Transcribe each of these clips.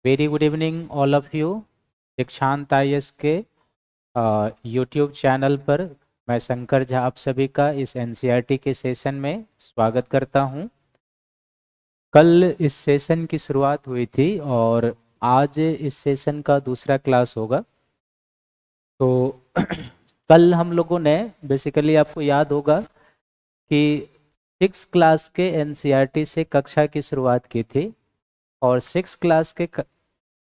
Very good evening all of you. दीक्षांत IAS के YouTube channel पर मैं शंकर झा आप सभी का इस एनसीईआरटी के सेशन में स्वागत करता हूं। कल इस सेशन की शुरुआत हुई थी और आज इस सेशन का दूसरा क्लास होगा। तो कल हम लोगों ने बेसिकली आपको याद होगा कि 6 क्लास के एनसीईआरटी से कक्षा की शुरुआत की थी और 6 क्लास के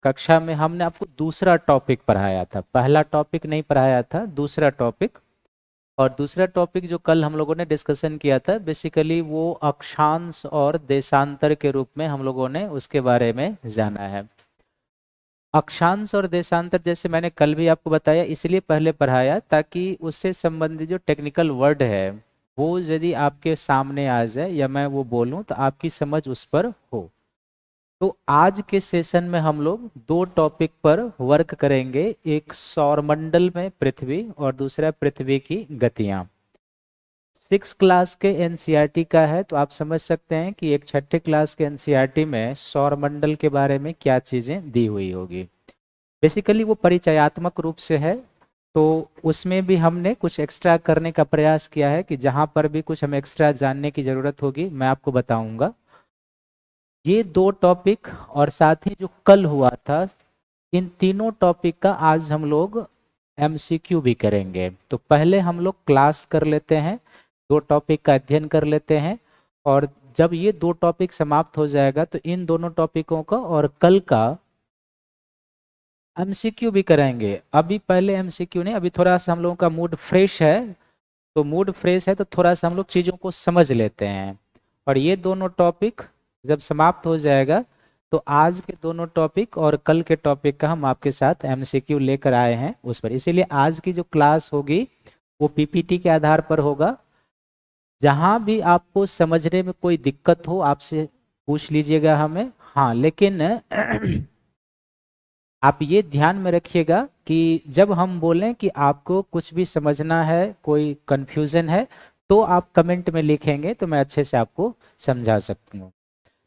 कक्षा में हमने आपको दूसरा टॉपिक पढ़ाया था। पहला टॉपिक नहीं पढ़ाया था, दूसरा टॉपिक। और दूसरा टॉपिक जो कल हम लोगों ने डिस्कशन किया था बेसिकली वो अक्षांश और देशांतर के रूप में हम लोगों ने उसके बारे में जाना है। अक्षांश और देशांतर जैसे मैंने कल भी आपको बताया इसलिए पहले पढ़ाया ताकि उससे संबंधित जो टेक्निकल वर्ड है वो यदि आपके सामने आ जाए या मैं वो बोलूं तो आपकी समझ उस पर हो। तो आज के सेशन में हम लोग दो टॉपिक पर वर्क करेंगे, एक सौरमंडल में पृथ्वी और दूसरा पृथ्वी की गतियां। 6 क्लास के एनसीईआरटी का है तो आप समझ सकते हैं कि एक छठे क्लास के एनसीईआरटी में सौरमंडल के बारे में क्या चीजें दी हुई होगी। बेसिकली वो परिचयात्मक रूप से है, तो उसमें भी हमने कुछ एक्स्ट्रा करने का प्रयास किया है कि जहां पर भी कुछ हमें एक्स्ट्रा जानने की जरूरत होगी मैं आपको बताऊंगा। ये दो टॉपिक और साथ ही जो कल हुआ था इन तीनों टॉपिक का आज हम लोग एमसीक्यू भी करेंगे। तो पहले हम लोग क्लास कर लेते हैं, दो टॉपिक का अध्ययन कर लेते हैं और जब ये दो टॉपिक समाप्त हो जाएगा तो इन दोनों टॉपिकों का और कल का एमसीक्यू भी करेंगे। अभी पहले एमसीक्यू नहीं, अभी थोड़ा सा हम लोगों का मूड फ्रेश है, तो मूड फ्रेश है तो थोड़ा सा हम लोग चीज़ों को समझ लेते हैं और ये दोनों टॉपिक जब समाप्त हो जाएगा तो आज के दोनों टॉपिक और कल के टॉपिक का हम आपके साथ एमसीक्यू लेकर आए हैं उस पर। इसीलिए आज की जो क्लास होगी वो पीपीटी के आधार पर होगा। जहां भी आपको समझने में कोई दिक्कत हो आपसे पूछ लीजिएगा हमें। हाँ, लेकिन आप ये ध्यान में रखिएगा कि जब हम बोलें कि आपको कुछ भी समझना है, कोई कंफ्यूजन है, तो आप कमेंट में लिखेंगे तो मैं अच्छे से आपको समझा सकूँ।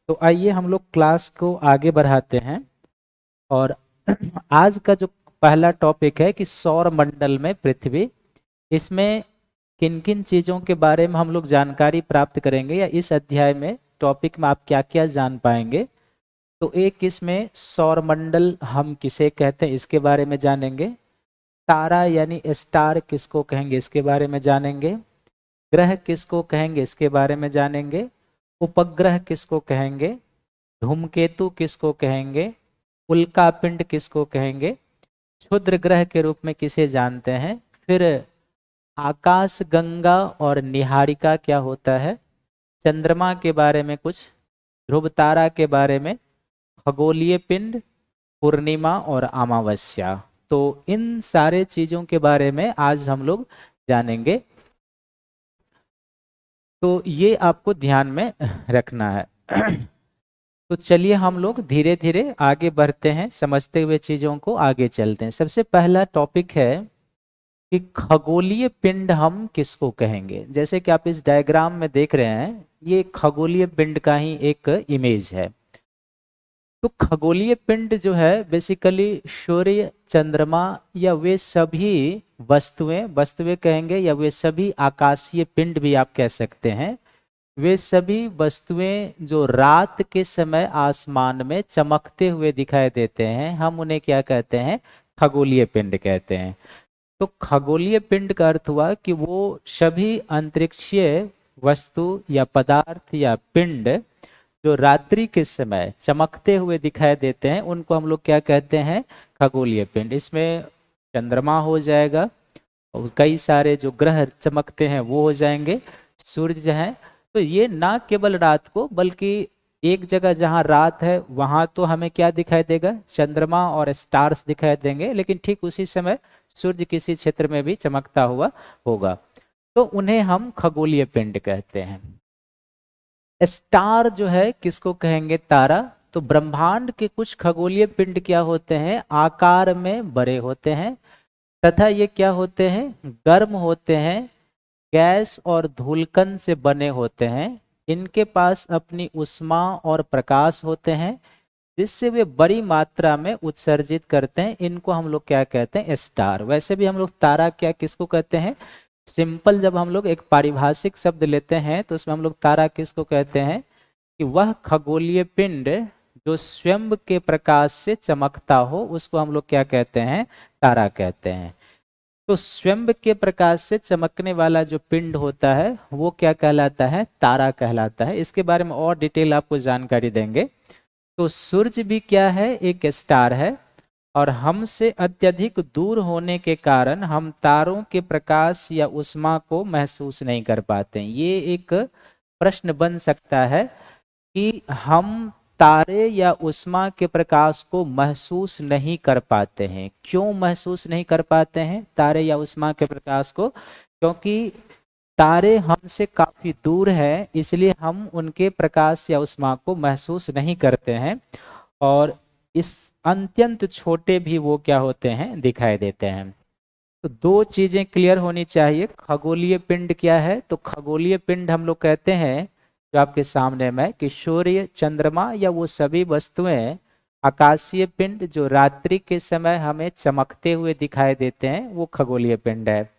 तो आइए हम लोग क्लास को आगे बढ़ाते हैं और आज का जो पहला टॉपिक है कि सौर मंडल में पृथ्वी, इसमें किन किन चीज़ों के बारे में हम लोग जानकारी प्राप्त करेंगे या इस अध्याय में टॉपिक में आप क्या क्या जान पाएंगे। तो एक इसमें सौरमंडल हम किसे कहते हैं इसके बारे में जानेंगे, तारा यानी स्टार किसको कहेंगे इसके बारे में जानेंगे, ग्रह किसको कहेंगे इसके बारे में जानेंगे, उपग्रह किसको कहेंगे, धूमकेतु किसको कहेंगे, उल्कापिंड किसको कहेंगे, क्षुद्र ग्रह के रूप में किसे जानते हैं, फिर आकाश गंगा और निहारिका क्या होता है, चंद्रमा के बारे में कुछ, ध्रुव तारा के बारे में, खगोलीय पिंड, पूर्णिमा और अमावस्या। तो इन सारे चीजों के बारे में आज हम लोग जानेंगे। तो ये आपको ध्यान में रखना है। तो चलिए हम लोग धीरे धीरे आगे बढ़ते हैं, समझते हुए चीजों को आगे चलते हैं। सबसे पहला टॉपिक है कि खगोलीय पिंड हम किसको कहेंगे। जैसे कि आप इस डायग्राम में देख रहे हैं ये खगोलीय पिंड का ही एक इमेज है। तो खगोलीय पिंड जो है बेसिकली सूर्य, चंद्रमा या वे सभी वस्तुएं कहेंगे या वे सभी आकाशीय पिंड भी आप कह सकते हैं, वे सभी वस्तुएं जो रात के समय आसमान में चमकते हुए दिखाई देते हैं हम उन्हें क्या कहते हैं, खगोलीय पिंड कहते हैं। तो खगोलीय पिंड का अर्थ हुआ कि वो सभी अंतरिक्षीय वस्तु या पदार्थ या पिंड जो रात्रि के समय चमकते हुए दिखाई देते हैं उनको हम लोग क्या कहते हैं, खगोलीय पिंड। इसमें चंद्रमा हो जाएगा और कई सारे जो ग्रह चमकते हैं वो हो जाएंगे, सूर्य है। तो ये ना केवल रात को बल्कि एक जगह जहाँ रात है वहां तो हमें क्या दिखाई देगा, चंद्रमा और स्टार्स दिखाई देंगे, लेकिन ठीक उसी समय सूर्य किसी क्षेत्र में भी चमकता हुआ होगा, तो उन्हें हम खगोलीय पिंड कहते हैं। स्टार जो है किसको कहेंगे, तारा। तो ब्रह्मांड के कुछ खगोलीय पिंड क्या होते हैं, आकार में बड़े होते हैं तथा ये क्या होते हैं, गर्म होते हैं, गैस और धूलकण से बने होते हैं। इनके पास अपनी ऊष्मा और प्रकाश होते हैं जिससे वे बड़ी मात्रा में उत्सर्जित करते हैं, इनको हम लोग क्या कहते हैं, स्टार। वैसे भी हम लोग तारा क्या किसको कहते हैं, सिंपल जब हम लोग एक पारिभाषिक शब्द लेते हैं तो उसमें हम लोग तारा किसको कहते हैं कि वह खगोलीय पिंड जो स्वयं के प्रकाश से चमकता हो, उसको हम लोग क्या कहते हैं, तारा कहते हैं। तो स्वयं के प्रकाश से चमकने वाला जो पिंड होता है वो क्या कहलाता है, तारा कहलाता है। इसके बारे में और डिटेल आपको जानकारी देंगे। तो सूर्य भी क्या है, एक स्टार है, और हमसे अत्यधिक दूर होने के कारण हम तारों के प्रकाश या ऊष्मा को महसूस नहीं कर पाते। ये एक प्रश्न बन सकता है कि हम तारे या ऊष्मा के प्रकाश को महसूस नहीं कर पाते हैं। क्यों महसूस नहीं कर पाते हैं तारे या ऊष्मा के प्रकाश को? क्योंकि तारे हमसे काफी दूर हैं, इसलिए हम उनके प्रकाश या ऊष्मा को महसूस नहीं करते हैं, और इस अत्यंत छोटे भी वो क्या होते हैं, दिखाई देते हैं। तो दो चीजें क्लियर होनी चाहिए। खगोलीय पिंड क्या है? तो खगोलीय पिंड हम लोग कहते हैं जो आपके सामने में कि सूर्य, चंद्रमा या वो सभी वस्तुएं, आकाशीय पिंड जो रात्रि के समय हमें चमकते हुए दिखाई देते हैं, वो खगोलीय पिंड है।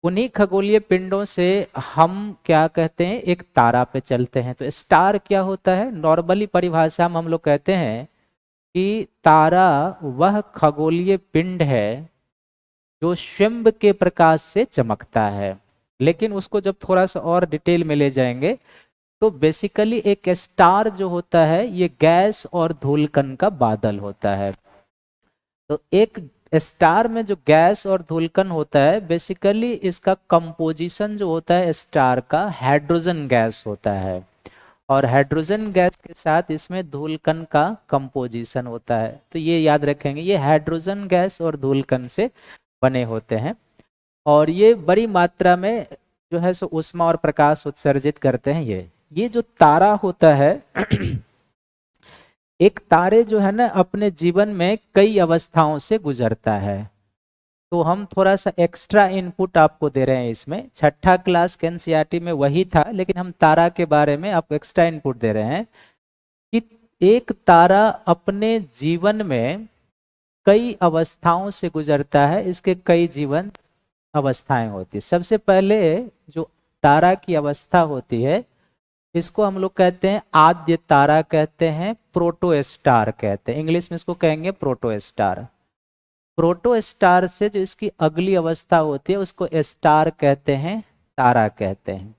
उन्हीं खगोलीय पिंडों से हम क्या कहते हैं, एक तारा पे चलते हैं। तो स्टार क्या होता है? नॉर्मली परिभाषा में हम लोग कहते हैं कि तारा वह खगोलीय पिंड है जो स्वयं के प्रकाश से चमकता है। लेकिन उसको जब थोड़ा सा और डिटेल में ले जाएंगे तो बेसिकली एक स्टार जो होता है ये गैस और धूलकण का बादल होता है। तो एक स्टार में जो गैस और धूलकण होता है, बेसिकली इसका कंपोजिशन जो होता है स्टार का, हाइड्रोजन गैस होता है, और हाइड्रोजन गैस के साथ इसमें धूलकण का कंपोजिशन होता है। तो ये याद रखेंगे, ये हाइड्रोजन गैस और धूलकण से बने होते हैं, और ये बड़ी मात्रा में जो है सो ऊष्मा और प्रकाश उत्सर्जित करते हैं। ये जो तारा होता है एक तारे जो है ना अपने जीवन में कई अवस्थाओं से गुजरता है। तो हम थोड़ा सा एक्स्ट्रा इनपुट आपको दे रहे हैं इसमें। छठा क्लास के एनसीईआरटी में वही था, लेकिन हम तारा के बारे में आपको एक्स्ट्रा इनपुट दे रहे हैं कि एक तारा अपने जीवन में कई अवस्थाओं से गुजरता है। इसके कई जीवन अवस्थाएं होती है। सबसे पहले जो तारा की अवस्था होती है इसको हम लोग कहते हैं आद्य तारा कहते हैं, प्रोटो स्टार कहते हैं। इंग्लिश में इसको कहेंगे प्रोटो स्टार। प्रोटो स्टार से जो इसकी अगली अवस्था होती है उसको स्टार कहते हैं, तारा कहते हैं।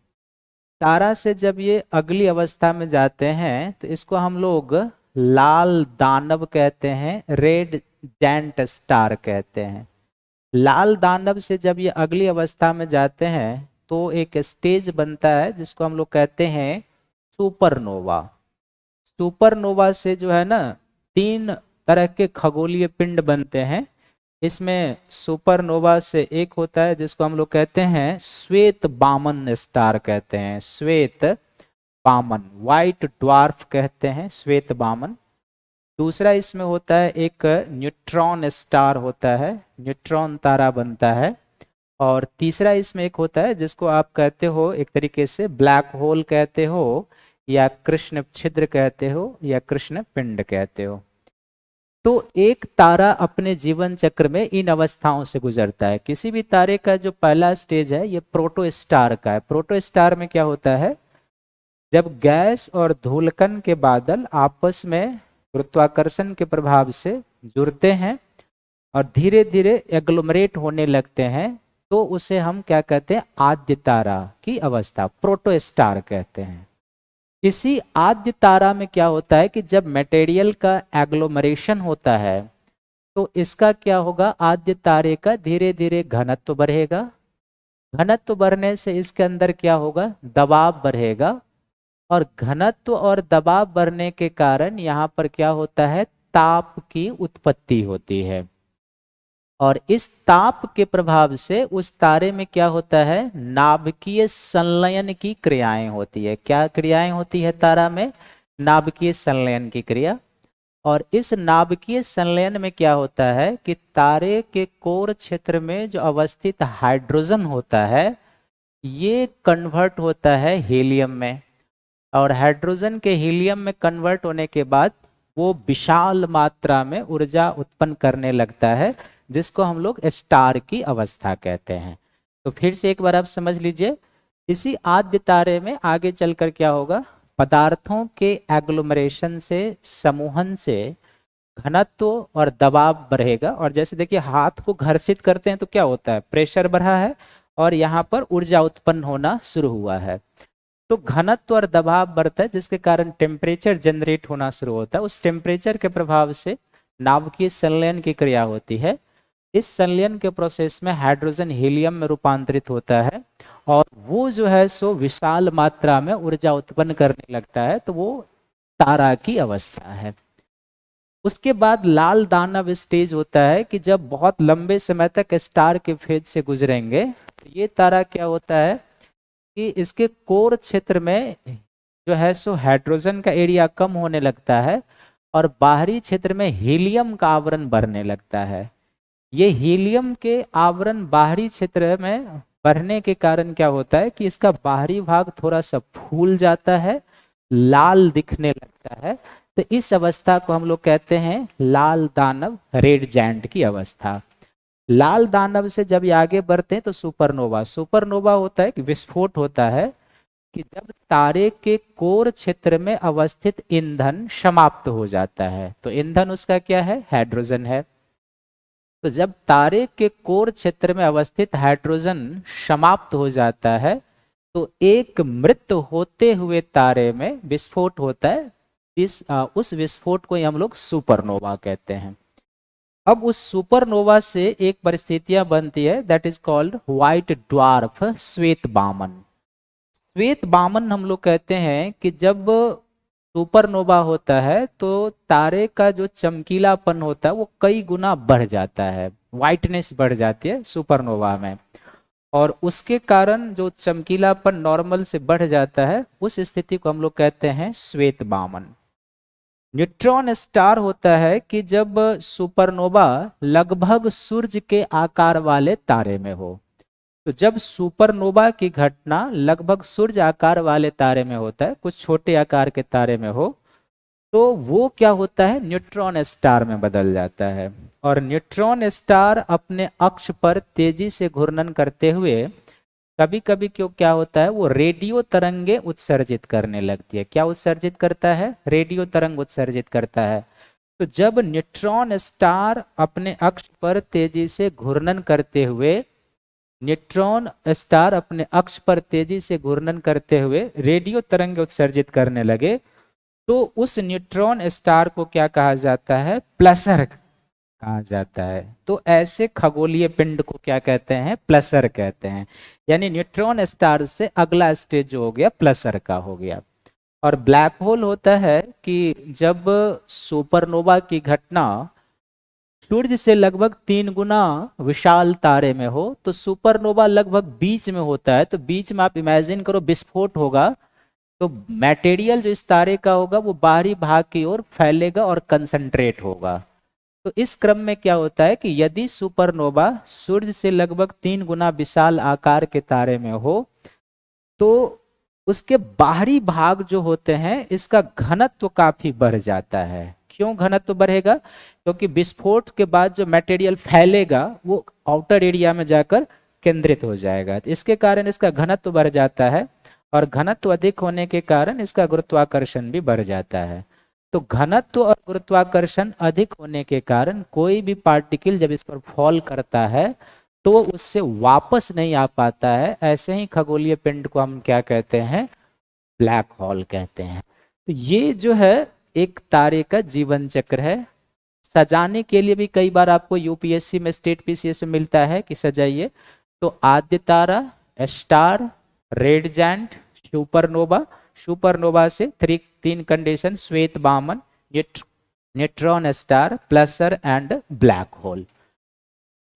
तारा से जब ये अगली अवस्था में जाते हैं तो इसको हम लोग लाल दानव कहते हैं, रेड जैंट स्टार कहते हैं। लाल दानव से जब ये अगली अवस्था में जाते हैं तो एक स्टेज बनता है जिसको हम लोग कहते हैं सुपरनोवा। सुपरनोवा से जो है ना 3 तरह के खगोलीय पिंड बनते हैं। इसमें सुपरनोवा से एक होता है जिसको हम लोग कहते हैं श्वेत बामन स्टार कहते हैं, श्वेत बामन, व्हाइट ड्वार्फ कहते हैं, श्वेत बामन। दूसरा इसमें होता है एक न्यूट्रॉन स्टार होता है, न्यूट्रॉन तारा बनता है। और तीसरा इसमें एक होता है जिसको आप कहते हो एक तरीके से ब्लैक होल कहते हो, या कृष्ण छिद्र कहते हो, या कृष्ण पिंड कहते हो। तो एक तारा अपने जीवन चक्र में इन अवस्थाओं से गुजरता है। किसी भी तारे का जो पहला स्टेज है ये प्रोटो स्टार का है। प्रोटो स्टार में क्या होता है, जब गैस और धूलकण के बादल आपस में गुरुत्वाकर्षण के प्रभाव से जुड़ते हैं और धीरे धीरे एग्लोमरेट होने लगते हैं, तो उसे हम क्या कहते हैं, आद्य तारा की अवस्था, प्रोटो स्टार कहते हैं। इसी आद्य तारा में क्या होता है कि जब मटेरियल का एग्लोमरेशन होता है तो इसका क्या होगा, आद्य तारे का धीरे धीरे घनत्व बढ़ेगा। घनत्व बढ़ने से इसके अंदर क्या होगा, दबाव बढ़ेगा, और घनत्व और दबाव बढ़ने के कारण यहाँ पर क्या होता है, ताप की उत्पत्ति होती है। और इस ताप के प्रभाव से उस तारे में क्या होता है, नाभिकीय संलयन की क्रियाएं होती है। क्या क्रियाएं होती है तारा में, नाभिकीय संलयन की क्रिया। और इस नाभिकीय संलयन में क्या होता है कि तारे के कोर क्षेत्र में जो अवस्थित हाइड्रोजन होता है ये कन्वर्ट होता है हीलियम में, और हाइड्रोजन के हीलियम में कन्वर्ट होने के बाद वो विशाल मात्रा में ऊर्जा उत्पन्न करने लगता है, जिसको हम लोग स्टार की अवस्था कहते हैं। तो फिर से एक बार आप समझ लीजिए, इसी आद्य तारे में आगे चलकर क्या होगा, पदार्थों के एग्लोमरेशन से, समूहन से घनत्व और दबाव बढ़ेगा। और जैसे देखिए हाथ को घर्षित करते हैं तो क्या होता है, प्रेशर बढ़ा है और यहाँ पर ऊर्जा उत्पन्न होना शुरू हुआ है। तो घनत्व और दबाव बढ़ता है, जिसके कारण टेम्परेचर जनरेट होना शुरू होता है। उस टेम्परेचर के प्रभाव से नाभिकीय संलयन की क्रिया होती है। इस संलयन के प्रोसेस में हाइड्रोजन हीलियम में रूपांतरित होता है और वो जो है सो विशाल मात्रा में ऊर्जा उत्पन्न करने लगता है। तो वो तारा की अवस्था है। उसके बाद लाल दानव स्टेज होता है कि जब बहुत लंबे समय तक स्टार के फेज से गुजरेंगे तो ये तारा क्या होता है कि इसके कोर क्षेत्र में जो है सो हाइड्रोजन का एरिया कम होने लगता है और बाहरी क्षेत्र में हीलियम का आवरण बढ़ने लगता है। ये हीलियम के आवरण बाहरी क्षेत्र में बढ़ने के कारण क्या होता है कि इसका बाहरी भाग थोड़ा सा फूल जाता है, लाल दिखने लगता है। तो इस अवस्था को हम लोग कहते हैं लाल दानव, रेड जायंट की अवस्था। लाल दानव से जब ये आगे बढ़ते हैं तो सुपरनोवा। सुपरनोवा होता है कि विस्फोट होता है कि जब तारे के कोर क्षेत्र में अवस्थित ईंधन समाप्त हो जाता है। तो ईंधन उसका क्या है, हाइड्रोजन है। तो जब तारे के कोर क्षेत्र में अवस्थित हाइड्रोजन समाप्त हो जाता है तो एक मृत होते हुए तारे में विस्फोट होता है। उस विस्फोट को ही हम लोग सुपरनोवा कहते हैं। अब उस सुपरनोवा से एक परिस्थितियां बनती है, that is called white dwarf, श्वेत बामन। श्वेत बामन हम लोग कहते हैं कि जब सुपरनोवा होता है तो तारे का जो चमकीलापन होता है वो कई गुना बढ़ जाता है, व्हाइटनेस बढ़ जाती है सुपरनोवा में। और उसके कारण जो चमकीलापन नॉर्मल से बढ़ जाता है, उस स्थिति को हम लोग कहते हैं श्वेत बामन। न्यूट्रॉन स्टार होता है कि जब सुपरनोवा लगभग सूर्य के आकार वाले तारे में हो। तो जब सुपरनोवा की घटना लगभग सूर्य आकार वाले तारे में होता है, कुछ छोटे आकार के तारे में हो, तो वो क्या होता है, न्यूट्रॉन स्टार में बदल जाता है। और न्यूट्रॉन स्टार अपने अक्ष पर तेजी से घूर्णन करते हुए कभी कभी क्यों क्या होता है, वो रेडियो तरंगे उत्सर्जित करने लगती है। क्या उत्सर्जित करता है, रेडियो तरंग उत्सर्जित करता है। तो जब न्यूट्रॉन स्टार अपने अक्ष पर तेजी से घूर्णन करते हुए रेडियो तरंग उत्सर्जित करने लगे तो उस न्यूट्रॉन स्टार को क्या कहा जाता है, प्लसर कहा जाता है। तो ऐसे खगोलीय पिंड को क्या कहते हैं, प्लसर कहते हैं। यानी न्यूट्रॉन स्टार से अगला स्टेज जो हो गया प्लसर का हो गया। और ब्लैक होल होता है कि जब सुपरनोवा की घटना सूर्य से लगभग 3 गुना विशाल तारे में हो, तो सुपरनोवा लगभग बीच में होता है। तो बीच में आप इमेजिन करो विस्फोट होगा तो मटेरियल जो इस तारे का होगा वो बाहरी भाग की ओर फैलेगा और कंसंट्रेट होगा। तो इस क्रम में क्या होता है कि यदि सुपरनोवा सूर्य से लगभग 3 गुना विशाल आकार के तारे में हो तो उसके बाहरी भाग जो होते हैं इसका घनत्व काफी बढ़ जाता है। क्यों घनत्व बढ़ेगा, क्योंकि विस्फोट के बाद जो मटेरियल फैलेगा वो आउटर एरिया में जाकर केंद्रित हो जाएगा। तो इसके कारण इसका घनत्व बढ़ जाता है और घनत्व अधिक होने के कारण इसका गुरुत्वाकर्षण भी बढ़ जाता है। तो घनत्व और गुरुत्वाकर्षण अधिक होने के कारण कोई भी पार्टिकल जब इस पर फॉल करता है तो वो उससे वापस नहीं आ पाता है। ऐसे ही खगोलीय पिंड को हम क्या कहते हैं, ब्लैक होल कहते हैं। तो ये जो है एक तारे का जीवन चक्र है। सजाने के लिए भी कई बार आपको यूपीएससी में, स्टेट पीसीएस में मिलता है कि सजाइए। तो आद्य तारा, star, red giant, supernova, supernova से 3 कंडीशन, श्वेत बामन, neutron star, pulsar and black hole,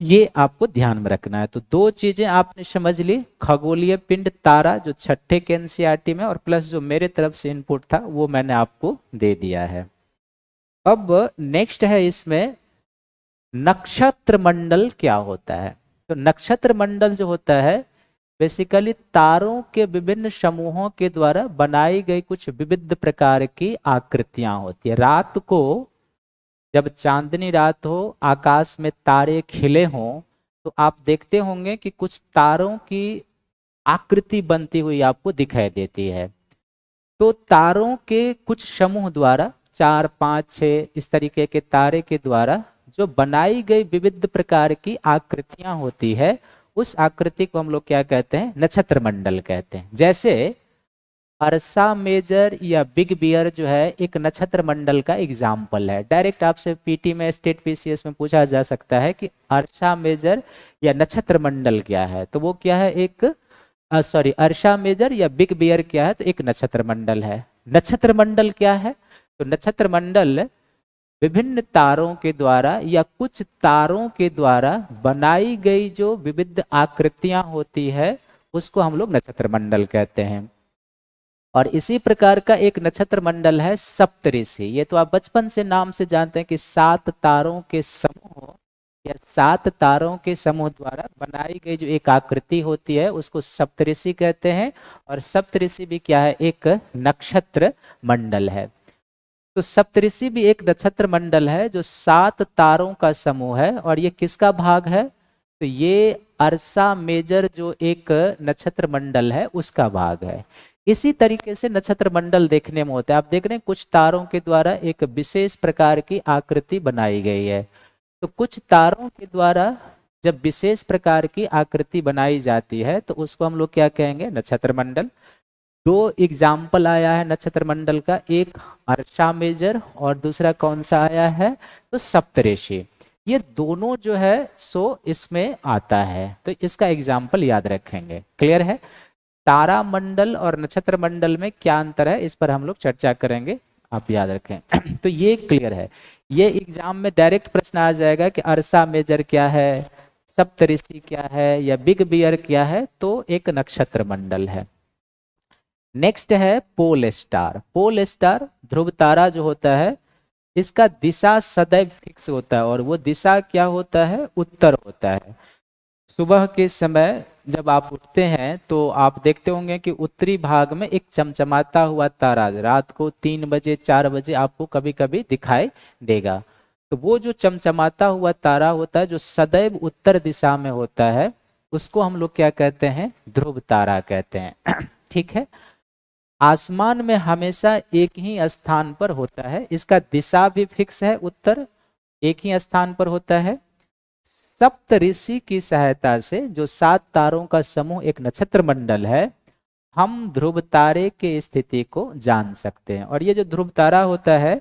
ये आपको ध्यान में रखना है। तो 2 चीजें आपने समझ ली, खगोलीय पिंड तारा जो छठे के एनसीईआरटी में, और प्लस जो मेरे तरफ से इनपुट था वो मैंने आपको दे दिया है। अब नेक्स्ट है इसमें नक्षत्र मंडल क्या होता है। तो नक्षत्र मंडल जो होता है बेसिकली तारों के विभिन्न समूहों के द्वारा बनाई गई कुछ विविध प्रकार की आकृतियां होती है। रात को जब चांदनी रात हो, आकाश में तारे खिले हों, तो आप देखते होंगे कि कुछ तारों की आकृति बनती हुई आपको दिखाई देती है। तो तारों के कुछ समूह द्वारा, 4, 5, 6 इस तरीके के तारे के द्वारा जो बनाई गई विविध प्रकार की आकृतियां होती है, उस आकृति को हम लोग क्या कहते हैं? नक्षत्र मंडल कहते हैं। जैसे अर्सा मेजर या बिग बियर जो है एक नक्षत्र मंडल का एग्जाम्पल है। डायरेक्ट आपसे पीटी में, स्टेट पीसीएस में पूछा जा सकता है कि अर्सा मेजर या नक्षत्र मंडल क्या है, तो वो क्या है? एक अर्सा मेजर या बिग बियर क्या है? तो एक नक्षत्र मंडल है। नक्षत्र मंडल क्या है? तो नक्षत्र मंडल विभिन्न तारों के द्वारा या कुछ तारों के द्वारा बनाई गई जो विविध आकृतियां होती है, उसको हम लोग नक्षत्र मंडल कहते हैं। और इसी प्रकार का एक नक्षत्र मंडल है सप्तऋषि। ये तो आप बचपन से नाम से जानते हैं कि 7 तारों के समूह या 7 तारों के समूह द्वारा बनाई गई जो एक आकृति होती है, उसको सप्तऋषि कहते हैं। और सप्तऋषि भी क्या है? एक नक्षत्र मंडल है। तो सप्तऋषि भी एक नक्षत्र मंडल है जो 7 तारों का समूह है। और ये किसका भाग है? तो ये अर्सा मेजर जो एक नक्षत्र मंडल है उसका भाग है। इसी तरीके से नक्षत्र मंडल देखने में होता है। आप देख रहे हैं कुछ तारों के द्वारा एक विशेष प्रकार की आकृति बनाई गई है। तो कुछ तारों के द्वारा जब विशेष प्रकार की आकृति बनाई जाती है तो उसको हम लोग क्या कहेंगे? नक्षत्र मंडल। 2 एग्जाम्पल आया है नक्षत्र मंडल का, एक अर्सा मेजर और दूसरा कौन सा आया है? तो सप्तऋषि। ये दोनों जो है सो इसमें आता है, तो इसका एग्जाम्पल याद रखेंगे। क्लियर है? तारा मंडल और नक्षत्र मंडल में क्या अंतर है, इस पर हम लोग चर्चा करेंगे, आप याद रखें। तो ये क्लियर है। ये एग्जाम में डायरेक्ट प्रश्न आ जाएगा कि अर्सा मेजर क्या है, सप्तऋषि क्या है या बिग बियर क्या है, तो एक नक्षत्र मंडल है। नेक्स्ट है पोल स्टार। पोल स्टार ध्रुव तारा जो होता है, इसका दिशा सदैव फिक्स होता है और वो दिशा क्या होता है? उत्तर होता है। सुबह के समय जब आप उठते हैं तो आप देखते होंगे कि उत्तरी भाग में एक चमचमाता हुआ तारा रात को 3 बजे 4 बजे आपको कभी कभी दिखाई देगा। तो वो जो चमचमाता हुआ तारा होता है जो सदैव उत्तर दिशा में होता है, उसको हम लोग क्या कहते हैं? ध्रुव तारा कहते हैं। ठीक है। आसमान में हमेशा एक ही स्थान पर होता है, इसका दिशा भी फिक्स है, उत्तर एक ही स्थान पर होता है। सप्तऋषि की सहायता से जो 7 तारों का समूह एक नक्षत्र मंडल है, हम ध्रुव तारे के स्थिति को जान सकते हैं। और ये जो ध्रुव तारा होता है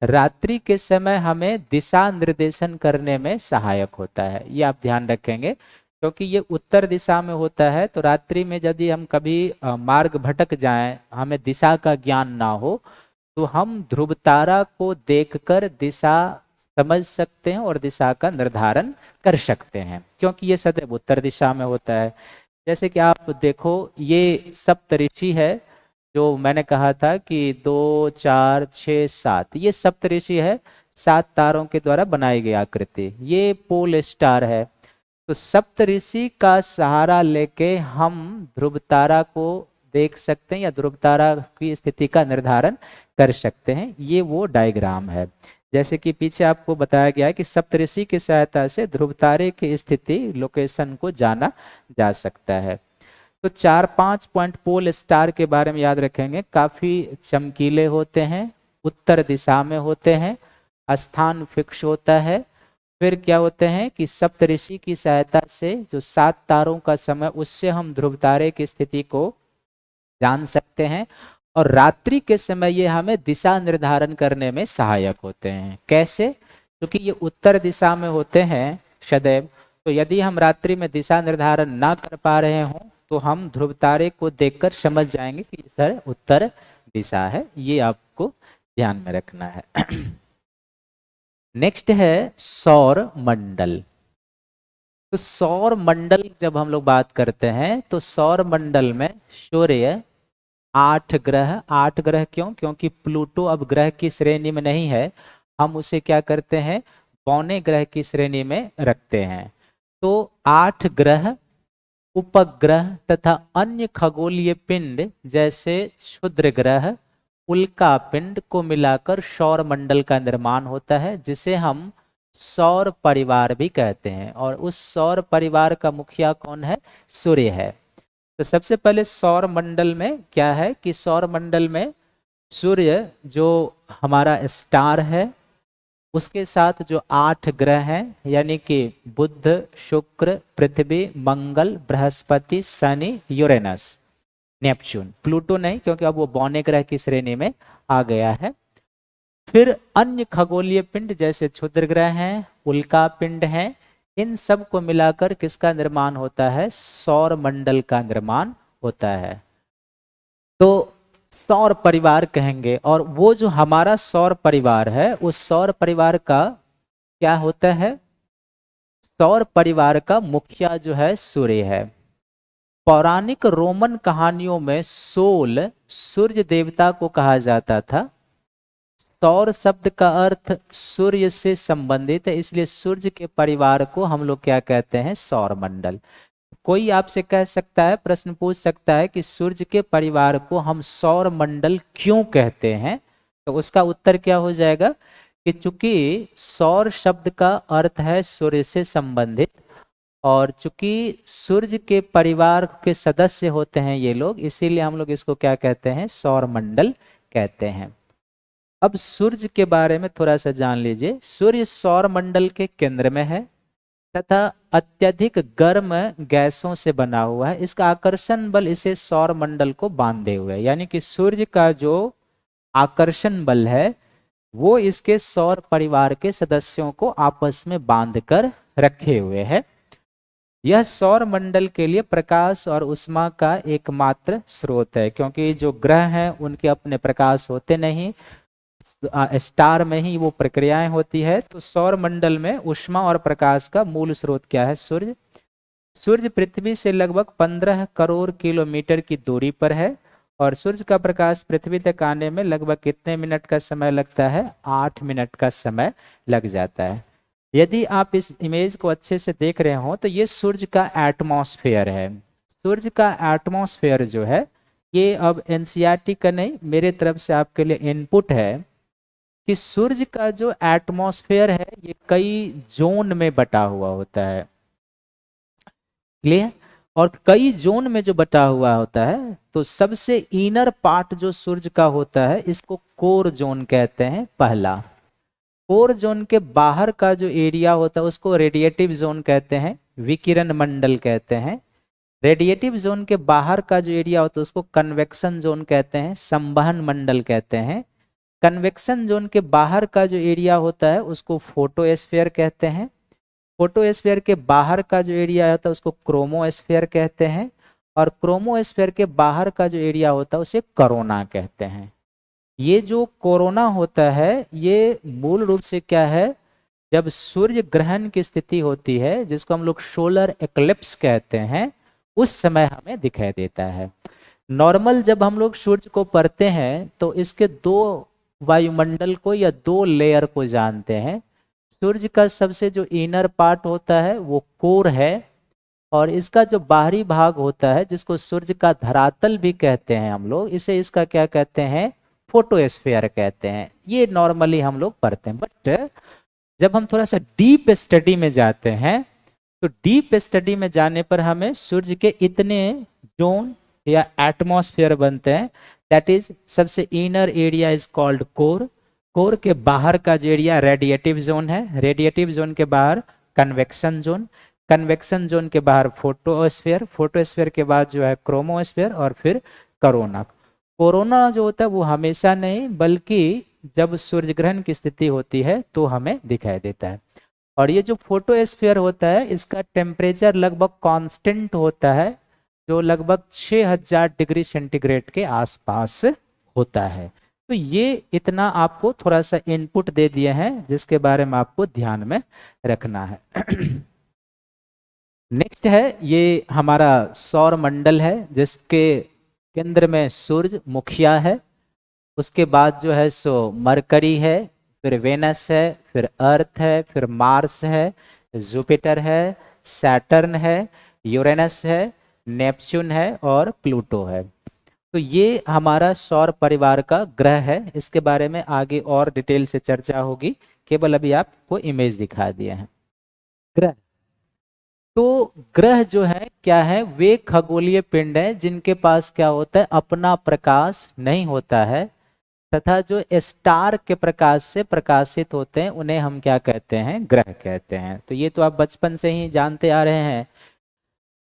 रात्रि के समय हमें दिशा निर्देशन करने में सहायक होता है, ये आप ध्यान रखेंगे। क्योंकि ये उत्तर दिशा में होता है, तो रात्रि में यदि हम कभी मार्ग भटक जाएं, हमें दिशा का ज्ञान ना हो, तो हम ध्रुव तारा को देखकर दिशा समझ सकते हैं और दिशा का निर्धारण कर सकते हैं, क्योंकि ये सदैव उत्तर दिशा में होता है। जैसे कि आप देखो, ये सप्तऋषि है जो मैंने कहा था कि 2, 4, 6, 7, ये सप्तऋषि है, 7 तारों के द्वारा बनाई गई आकृति। ये पोल स्टार है। तो सप्तऋषि का सहारा लेके हम ध्रुव तारा को देख सकते हैं या ध्रुव तारा की स्थिति का निर्धारण कर सकते हैं। ये वो डायग्राम है। जैसे कि पीछे आपको बताया गया है कि सप्तऋषि की सहायता से ध्रुव तारे की स्थिति, लोकेशन को जाना जा सकता है। तो 4-5 पॉइंट पोल स्टार के बारे में याद रखेंगे। काफी चमकीले होते हैं, उत्तर दिशा में होते हैं, स्थान फिक्स होता है। फिर क्या होते हैं कि सप्तऋषि की सहायता से जो 7 तारों का समय, उससे हम ध्रुव तारे की स्थिति को जान सकते हैं। और रात्रि के समय ये हमें दिशा निर्धारण करने में सहायक होते हैं। कैसे? क्योंकि ये उत्तर दिशा में होते हैं सदैव, तो यदि हम रात्रि में दिशा निर्धारण ना कर पा रहे हों तो हम ध्रुव तारे को देखकर समझ जाएंगे कि इस तरह उत्तर दिशा है। ये आपको ध्यान में रखना है। नेक्स्ट है सौर मंडल। तो सौर मंडल जब हम लोग बात करते हैं तो सौर मंडल में सूर्य, 8 ग्रह। 8 ग्रह क्यों? क्योंकि प्लूटो अब ग्रह की श्रेणी में नहीं है, हम उसे क्या करते हैं? पौने ग्रह की श्रेणी में रखते हैं। तो 8 ग्रह उपग्रह तथा अन्य खगोलीय पिंड जैसे क्षुद्र ग्रह, उल्का पिंड को मिलाकर सौर मंडल का निर्माण होता है, जिसे हम सौर परिवार भी कहते हैं। और उस सौर परिवार का मुखिया कौन है? सूर्य है। तो सबसे पहले सौर मंडल में क्या है कि सौर मंडल में सूर्य जो हमारा स्टार है, उसके साथ जो 8 ग्रह हैं, यानी कि बुध, शुक्र, पृथ्वी, मंगल, बृहस्पति, शनि, यूरेनस, नेपच्यून, प्लूटो नहीं क्योंकि अब वो बौने ग्रह की श्रेणी में आ गया है। फिर अन्य खगोलीय पिंड जैसे क्षुद्र ग्रह हैं, उल्का पिंड हैं, इन सब को मिलाकर किसका निर्माण होता है? सौर मंडल का निर्माण होता है। तो सौर परिवार कहेंगे। और वो जो हमारा सौर परिवार है, उस सौर परिवार का क्या होता है? सौर परिवार का मुखिया जो है सूर्य है। पौराणिक रोमन कहानियों में सोल सूर्य देवता को कहा जाता था। सौर शब्द का अर्थ सूर्य से संबंधित है, इसलिए सूर्य के परिवार को हम लोग क्या कहते हैं? सौर मंडल। कोई आपसे कह सकता है, प्रश्न पूछ सकता है कि सूर्य के परिवार को हम सौर मंडल क्यों कहते हैं? तो उसका उत्तर क्या हो जाएगा कि चूंकि सौर शब्द का अर्थ है सूर्य से संबंधित, और चूंकि सूर्य के परिवार के सदस्य होते हैं ये लोग, इसीलिए हम लोग इसको क्या कहते हैं? सौर मंडल कहते हैं। अब सूर्य के बारे में थोड़ा सा जान लीजिए। सूर्य सौर मंडल के केंद्र में है तथा अत्यधिक गर्म गैसों से बना हुआ है। इसका आकर्षण बल इसे सौर मंडल को बांधे हुए है, यानी कि सूर्य का जो आकर्षण बल है वो इसके सौर परिवार के सदस्यों को आपस में बांधकर रखे हुए है। यह सौर मंडल के लिए प्रकाश और उष्मा का एकमात्र स्रोत है, क्योंकि जो ग्रह हैं उनके अपने प्रकाश होते नहीं, स्टार में ही वो प्रक्रियाएं होती है। तो सौर मंडल में उष्मा और प्रकाश का मूल स्रोत क्या है? सूर्य। सूर्य पृथ्वी से लगभग 15 करोड़ किलोमीटर की दूरी पर है, और सूर्य का प्रकाश पृथ्वी तक आने में लगभग कितने मिनट का समय लगता है? 8 मिनट का समय लग जाता है। यदि आप इस इमेज को अच्छे से देख रहे हो तो ये सूर्य का एटमॉस्फेयर है। सूर्य का एटमॉस्फेयर जो है ये अब एनसीईआरटी का नहीं, मेरे तरफ से आपके लिए इनपुट है कि सूर्य का जो एटमॉस्फेयर है ये कई जोन में बटा हुआ होता है। क्लियर? और कई जोन में जो बटा हुआ होता है, तो सबसे इनर पार्ट जो सूर्य का होता है इसको कोर जोन कहते हैं। पहला कोर जोन के बाहर का जो एरिया होता है उसको रेडिएटिव जोन कहते हैं, विकिरण मंडल कहते हैं। रेडिएटिव जोन के बाहर का जो एरिया होता है उसको कन्वेक्शन जोन कहते हैं, संवहन मंडल कहते हैं। कन्वेक्शन जोन के बाहर का जो एरिया होता है उसको फोटोस्फीयर कहते हैं। फोटोस्फीयर के बाहर का जो एरिया होता है उसको क्रोमोस्फीयर कहते हैं, और क्रोमोस्फीयर के बाहर का जो एरिया होता है उसे कोरोना कहते हैं। ये जो कोरोना होता है ये मूल रूप से क्या है? जब सूर्य ग्रहण की स्थिति होती है, जिसको हम लोग सोलर एक्लिप्स कहते हैं, उस समय हमें दिखाई देता है। नॉर्मल जब हम लोग सूर्य को पढ़ते हैं तो इसके दो वायुमंडल को या दो लेयर को जानते हैं। सूर्य का सबसे जो इनर पार्ट होता है वो कोर है, और इसका जो बाहरी भाग होता है जिसको सूर्य का धरातल भी कहते हैं हम लोग, इसे इसका क्या कहते हैं? फोटोस्फीयर कहते हैं। ये नॉर्मली हम लोग पढ़ते हैं। बट जब हम थोड़ा सा डीप स्टडी में जाते हैं तो डीप स्टडी में जाने पर हमें सूर्य के इतने जोन या एटमॉस्फेयर बनते हैं। दैट इज सबसे inner area is called core. Core के बाहर का जो एरिया रेडिएटिव जोन है, रेडिएटिव जोन के बाहर कन्वेक्शन जोन, कन्वेक्शन जोन के बाहर फोटोस्फीयर, फोटोस्फीयर के बाद जो है क्रोमोस्फीयर, और फिर कोरोना। कोरोना जो होता है वो हमेशा नहीं बल्कि जब सूर्य ग्रहण की स्थिति होती है तो हमें दिखाई देता है। और ये जो फोटोस्फीयर होता है इसका टेम्परेचर लगभग कांस्टेंट होता है, जो लगभग 6000 डिग्री सेंटीग्रेड के आसपास होता है। तो ये इतना आपको थोड़ा सा इनपुट दे दिए हैं जिसके बारे में आपको ध्यान में रखना है। नेक्स्ट है ये हमारा सौर मंडल है जिसके केंद्र में सूर्य मुखिया है। उसके बाद जो है सो मरकरी है, फिर वेनस है, फिर अर्थ है, फिर मार्स है, जुपिटर है, सैटर्न है, यूरेनस है, नेपच्यून है और प्लूटो है। तो ये हमारा सौर परिवार का ग्रह है। इसके बारे में आगे और डिटेल से चर्चा होगी, केवल अभी आपको इमेज दिखा दिए हैं। ग्रह, तो ग्रह जो है क्या है, वे खगोलीय पिंड है जिनके पास क्या होता है, अपना प्रकाश नहीं होता है, तथा जो स्टार के प्रकाश से प्रकाशित होते हैं उन्हें हम क्या कहते हैं, ग्रह कहते हैं। तो ये तो आप बचपन से ही जानते आ रहे हैं।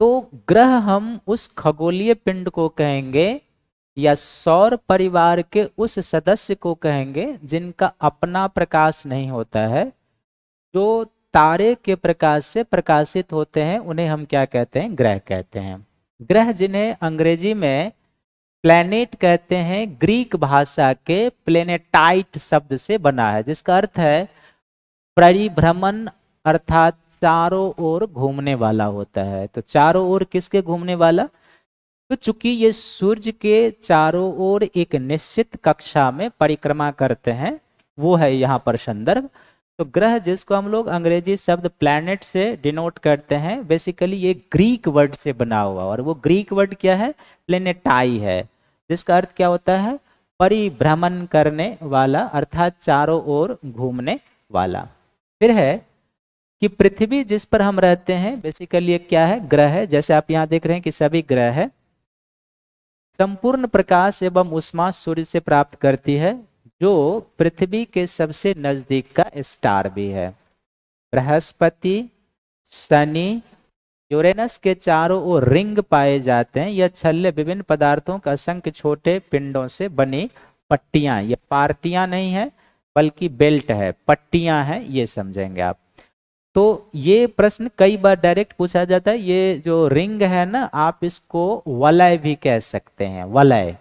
तो ग्रह हम उस खगोलीय पिंड को कहेंगे या सौर परिवार के उस सदस्य को कहेंगे जिनका अपना प्रकाश नहीं होता है, जो तारे के प्रकाश से प्रकाशित होते हैं उन्हें हम क्या कहते हैं, ग्रह कहते हैं। ग्रह जिन्हें अंग्रेजी में प्लैनेट कहते हैं, ग्रीक भाषा के प्लेनेटाइट शब्द से बना है, जिसका अर्थ है परिभ्रमण, अर्थात चारों ओर घूमने वाला होता है। तो चारों ओर किसके घूमने वाला, तो चूंकि ये सूर्य के चारों ओर एक निश्चित कक्षा में परिक्रमा करते हैं, वो है यहाँ पर संदर्भ। तो ग्रह जिसको हम लोग अंग्रेजी शब्द प्लैनेट से डिनोट करते हैं, बेसिकली ये ग्रीक वर्ड से बना हुआ, और वो ग्रीक वर्ड क्या है, प्लेनेटाई है, जिसका अर्थ क्या होता है, परिभ्रमण करने वाला, अर्थात चारों ओर घूमने वाला। फिर है कि पृथ्वी जिस पर हम रहते हैं, बेसिकली एक क्या है, ग्रह है। जैसे आप यहाँ देख रहे हैं कि सभी ग्रह है। संपूर्ण प्रकाश एवं ऊष्मा सूर्य से प्राप्त करती है, जो पृथ्वी के सबसे नजदीक का स्टार भी है। बृहस्पति, शनि, यूरेनस के चारों ओर रिंग पाए जाते हैं। यह छल्ले विभिन्न पदार्थों का असंख्य छोटे पिंडों से बनी पट्टियां, ये पार्टियां नहीं है बल्कि बेल्ट है, पट्टियां हैं, ये समझेंगे आप। तो ये प्रश्न कई बार डायरेक्ट पूछा जाता है। ये जो रिंग है ना, आप इसको वलय भी कह सकते हैं, वलय।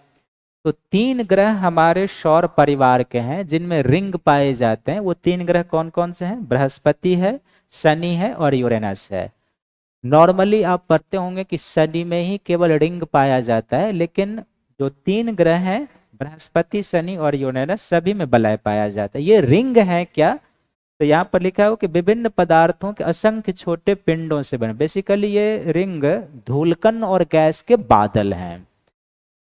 तो 3 ग्रह हमारे सौर परिवार के हैं जिनमें रिंग पाए जाते हैं। वो 3 ग्रह कौन कौन से हैं, बृहस्पति है, शनि है और यूरेनस है। नॉर्मली आप पढ़ते होंगे कि शनि में ही केवल रिंग पाया जाता है, लेकिन जो 3 ग्रह हैं, बृहस्पति, शनि और यूरेनस, सभी में वलय पाया जाता है। ये रिंग है क्या, तो यहाँ पर लिखा है कि विभिन्न पदार्थों के असंख्य छोटे पिंडों से बने। बेसिकली ये रिंग धूलकण और गैस के बादल हैं,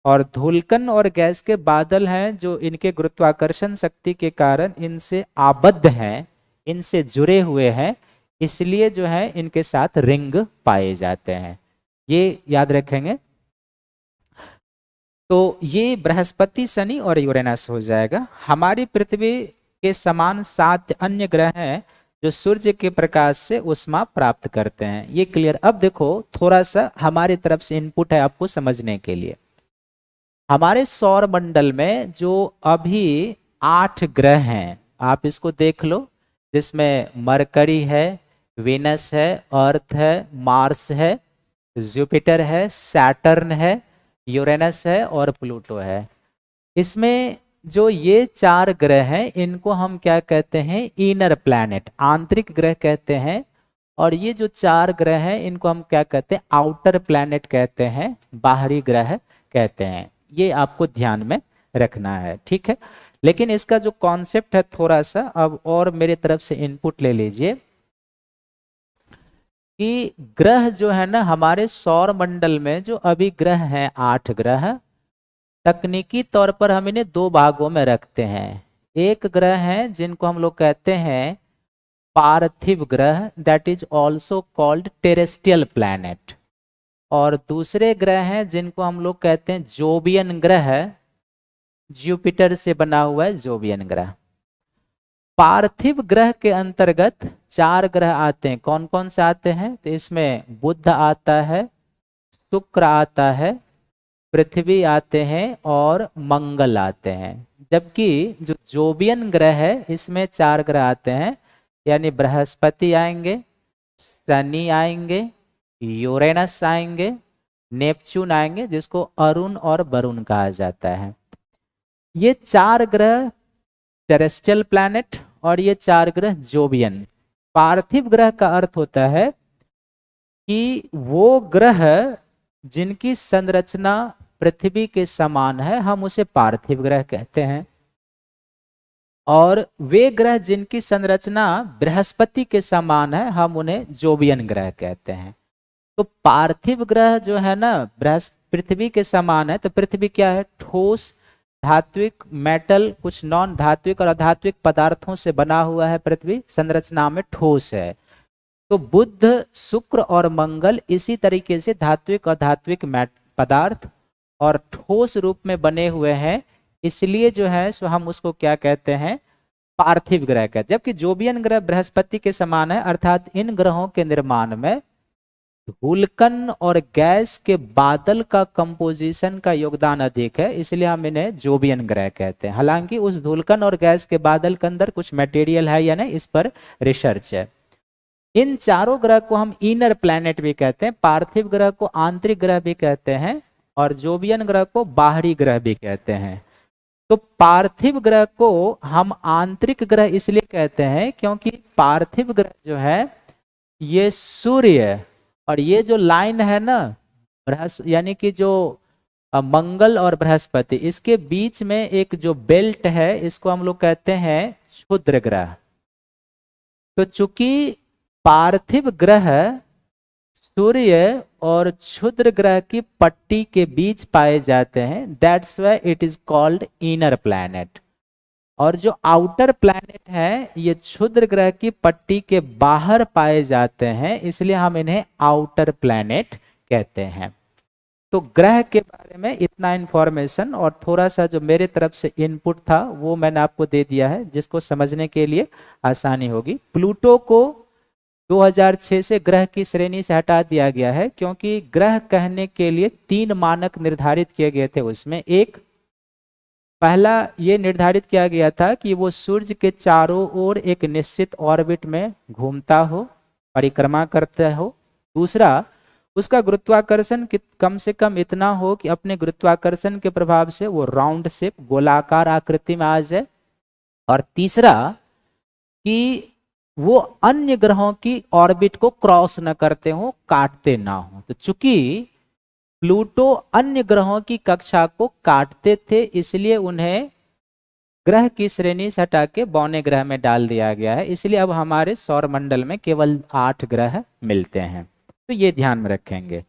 और धूलकण और गैस के बादल हैं जो इनके गुरुत्वाकर्षण शक्ति के कारण इनसे आबद्ध हैं, इनसे जुड़े हुए हैं, इसलिए जो है इनके साथ रिंग पाए जाते हैं। ये याद रखेंगे। तो ये बृहस्पति, शनि और यूरेनस हो जाएगा। हमारी पृथ्वी के समान 7 अन्य ग्रह हैं जो सूर्य के प्रकाश से ऊष्मा प्राप्त करते हैं। ये क्लियर। अब देखो, थोड़ा सा हमारी तरफ से इनपुट है आपको समझने के लिए। हमारे सौर मंडल में जो अभी 8 ग्रह हैं, आप इसको देख लो, जिसमें मरकरी है, वेनस है, अर्थ है, मार्स है, जुपिटर है, सैटर्न है, यूरेनस है और प्लूटो है। इसमें जो ये 4 ग्रह हैं, इनको हम क्या कहते हैं, इनर प्लैनेट, आंतरिक ग्रह कहते हैं। और ये जो 4 ग्रह हैं, इनको हम क्या कहते हैं, आउटर प्लैनेट कहते हैं, बाहरी ग्रह कहते हैं। ये आपको ध्यान में रखना है, ठीक है। लेकिन इसका जो कॉन्सेप्ट है थोड़ा सा अब और मेरे तरफ से इनपुट ले लीजिए कि ग्रह जो है ना, हमारे सौर मंडल में जो अभी ग्रह हैं 8 ग्रह, तकनीकी तौर पर हम इन्हें 2 भागों में रखते हैं। एक ग्रह है जिनको हम लोग कहते हैं पार्थिव ग्रह, that is also called terrestrial planet, और दूसरे ग्रह हैं जिनको हम लोग कहते हैं जोबियन ग्रह, जुपिटर से बना हुआ है जोबियन ग्रह। पार्थिव ग्रह के अंतर्गत 4 ग्रह आते हैं। कौन कौन से आते हैं, तो इसमें बुध आता है, शुक्र आता है, पृथ्वी आते हैं और मंगल आते हैं। जबकि जो जोबियन ग्रह है, इसमें 4 ग्रह आते हैं, यानी बृहस्पति आएंगे, शनि आएंगे, यूरेनस आएंगे, नेपच्यून आएंगे, जिसको अरुण और वरुण कहा जाता है। ये 4 ग्रह टेरेस्ट्रियल प्लैनेट और ये 4 ग्रह जोबियन। पार्थिव ग्रह का अर्थ होता है कि वो ग्रह जिनकी संरचना पृथ्वी के समान है, हम उसे पार्थिव ग्रह कहते हैं। और वे ग्रह जिनकी संरचना बृहस्पति के समान है, हम उन्हें जोबियन ग्रह कहते हैं। तो पार्थिव ग्रह जो है ना पृथ्वी के समान है। तो पृथ्वी क्या है? ठोस, धात्विक, मेटल, कुछ नॉन धात्विक और अधात्विक पदार्थों से बना हुआ है। पृथ्वी संरचना में ठोस है। तो बुध, शुक्र और मंगल इसी तरीके से धात्विक और अधात्विक पदार्थ और ठोस रूप में बने हुए हैं। इसलिए जो है सो हम उसको क्या कहते हैं? पार्थिव ग्रह कहते हैं। जबकि जोबियन ग्रह बृहस्पति के समान है, अर्थात इन ग्रहों के निर्माण में धूलकण और गैस के बादल का कंपोजिशन का योगदान अधिक है, इसलिए हम इन्हें जोबियन ग्रह कहते हैं। हालांकि उस धूलकण और गैस के बादल के अंदर कुछ मटेरियल है या नहीं, इस पर रिसर्च है। इन चारों ग्रह को हम इनर प्लैनेट भी कहते हैं। पार्थिव ग्रह को आंतरिक ग्रह भी कहते हैं और जोबियन ग्रह को बाहरी ग्रह भी कहते हैं। तो पार्थिव ग्रह को हम आंतरिक ग्रह इसलिए कहते हैं क्योंकि पार्थिव ग्रह जो है ये सूर्य और ये जो लाइन है ना यानी कि जो मंगल और बृहस्पति, इसके बीच में एक जो बेल्ट है, इसको हम लोग कहते हैं क्षुद्र ग्रह। तो चूंकि पार्थिव ग्रह सूर्य और क्षुद्र ग्रह की पट्टी के बीच पाए जाते हैं, that's why it is called inner planet. और जो आउटर प्लैनेट है ये क्षुद्र ग्रह की पट्टी के बाहर पाए जाते हैं, इसलिए हम इन्हें आउटर प्लैनेट कहते हैं। तो ग्रह के बारे में इतना इंफॉर्मेशन और थोड़ा सा जो मेरे तरफ से इनपुट था वो मैंने आपको दे दिया है, जिसको समझने के लिए आसानी होगी। प्लूटो को 2006 से ग्रह की श्रेणी से हटा दिया गया है, क्योंकि ग्रह कहने के लिए 3 मानक निर्धारित किए गए थे। उसमें एक पहला ये निर्धारित किया गया था कि वो सूर्य के चारों ओर एक निश्चित ऑर्बिट में घूमता हो, परिक्रमा करता हो। दूसरा, उसका गुरुत्वाकर्षण कम से कम इतना हो कि अपने गुरुत्वाकर्षण के प्रभाव से वो राउंड शेप, गोलाकार आकृति में आ जाए। और तीसरा कि वो अन्य ग्रहों की ऑर्बिट को क्रॉस न करते हो, काटते ना हो। तो चूंकि प्लूटो अन्य ग्रहों की कक्षा को काटते थे, इसलिए उन्हें ग्रह की श्रेणी से हटा के बौने ग्रह में डाल दिया गया है। इसलिए अब हमारे सौर मंडल में केवल 8 ग्रह मिलते हैं। तो ये ध्यान में रखेंगे।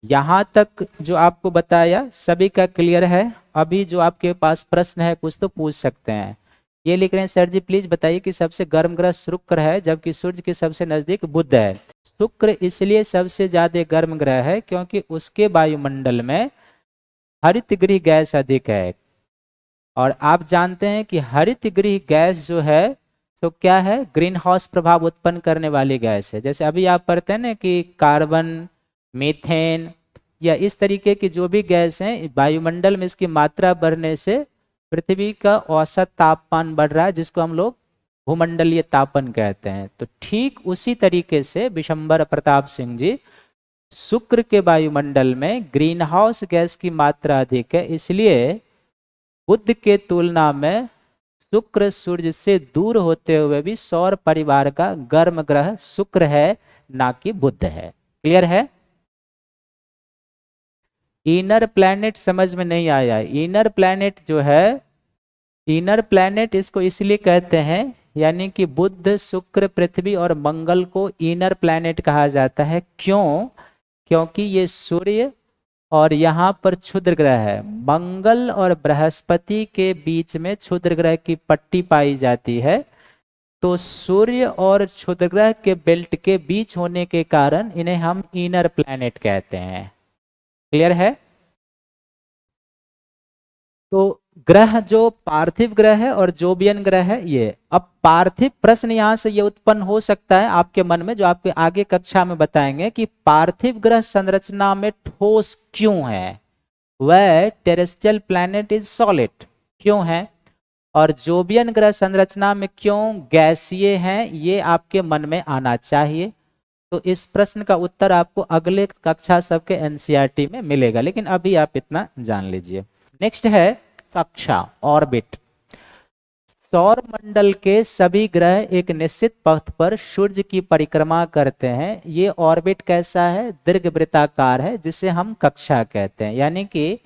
यहां तक जो आपको बताया सभी का क्लियर है? अभी जो आपके पास प्रश्न है कुछ तो पूछ सकते हैं। ये लिख रहे हैं, सर जी प्लीज बताइए कि सबसे गर्म ग्रह शुक्र है जबकि सूर्य के सबसे नजदीक बुध है। शुक्र इसलिए सबसे ज्यादा गर्म ग्रह है क्योंकि उसके वायुमंडल में हरित गृह गैस अधिक है। और आप जानते हैं कि हरित गृह गैस जो है तो क्या है? ग्रीन हाउस प्रभाव उत्पन्न करने वाली गैस है। जैसे अभी आप पढ़ते हैं ना कि कार्बन, मीथेन या इस तरीके की जो भी गैस हैं, वायुमंडल में इसकी मात्रा बढ़ने से पृथ्वी का औसत तापमान बढ़ रहा है, जिसको हम लोग भूमंडलीय तापन कहते हैं। तो ठीक उसी तरीके से विशंबर प्रताप सिंह जी, शुक्र के वायुमंडल में ग्रीन हाउस गैस की मात्रा अधिक है, इसलिए बुध के तुलना में शुक्र सूर्य से दूर होते हुए भी सौर परिवार का गर्म ग्रह शुक्र है, ना कि बुध है। क्लियर है? इनर प्लैनेट समझ में नहीं आया? इनर प्लैनेट जो है, इनर प्लैनेट इसको इसलिए कहते हैं, यानी कि बुध, शुक्र, पृथ्वी और मंगल को इनर प्लैनेट कहा जाता है। क्यों? क्योंकि ये सूर्य और यहाँ पर क्षुद्र ग्रह है। मंगल और बृहस्पति के बीच में क्षुद्र ग्रह की पट्टी पाई जाती है। तो सूर्य और क्षुद्र ग्रह के बेल्ट के बीच होने के कारण इन्हें हम इनर प्लैनेट कहते हैं। क्लियर है? तो ग्रह जो पार्थिव ग्रह है और जोबियन ग्रह है ये। अब पार्थिव प्रश्न यहां से ये उत्पन्न हो सकता है आपके मन में, जो आपके आगे कक्षा में बताएंगे कि पार्थिव ग्रह संरचना में ठोस क्यों है, वह टेरेस्ट्रियल प्लैनेट इज सॉलिड क्यों है, और जोबियन ग्रह संरचना में क्यों गैसीय हैं, ये आपके मन में आना चाहिए। तो इस प्रश्न का उत्तर आपको अगले कक्षा सबके एनसीईआरटी में मिलेगा, लेकिन अभी आप इतना जान लीजिए। नेक्स्ट है कक्षा, ऑर्बिट। सौर मंडल के सभी ग्रह एक निश्चित पथ पर सूर्य की परिक्रमा करते हैं। ये ऑर्बिट कैसा है? दीर्घवृत्ताकार है, जिसे हम कक्षा कहते हैं। यानी कि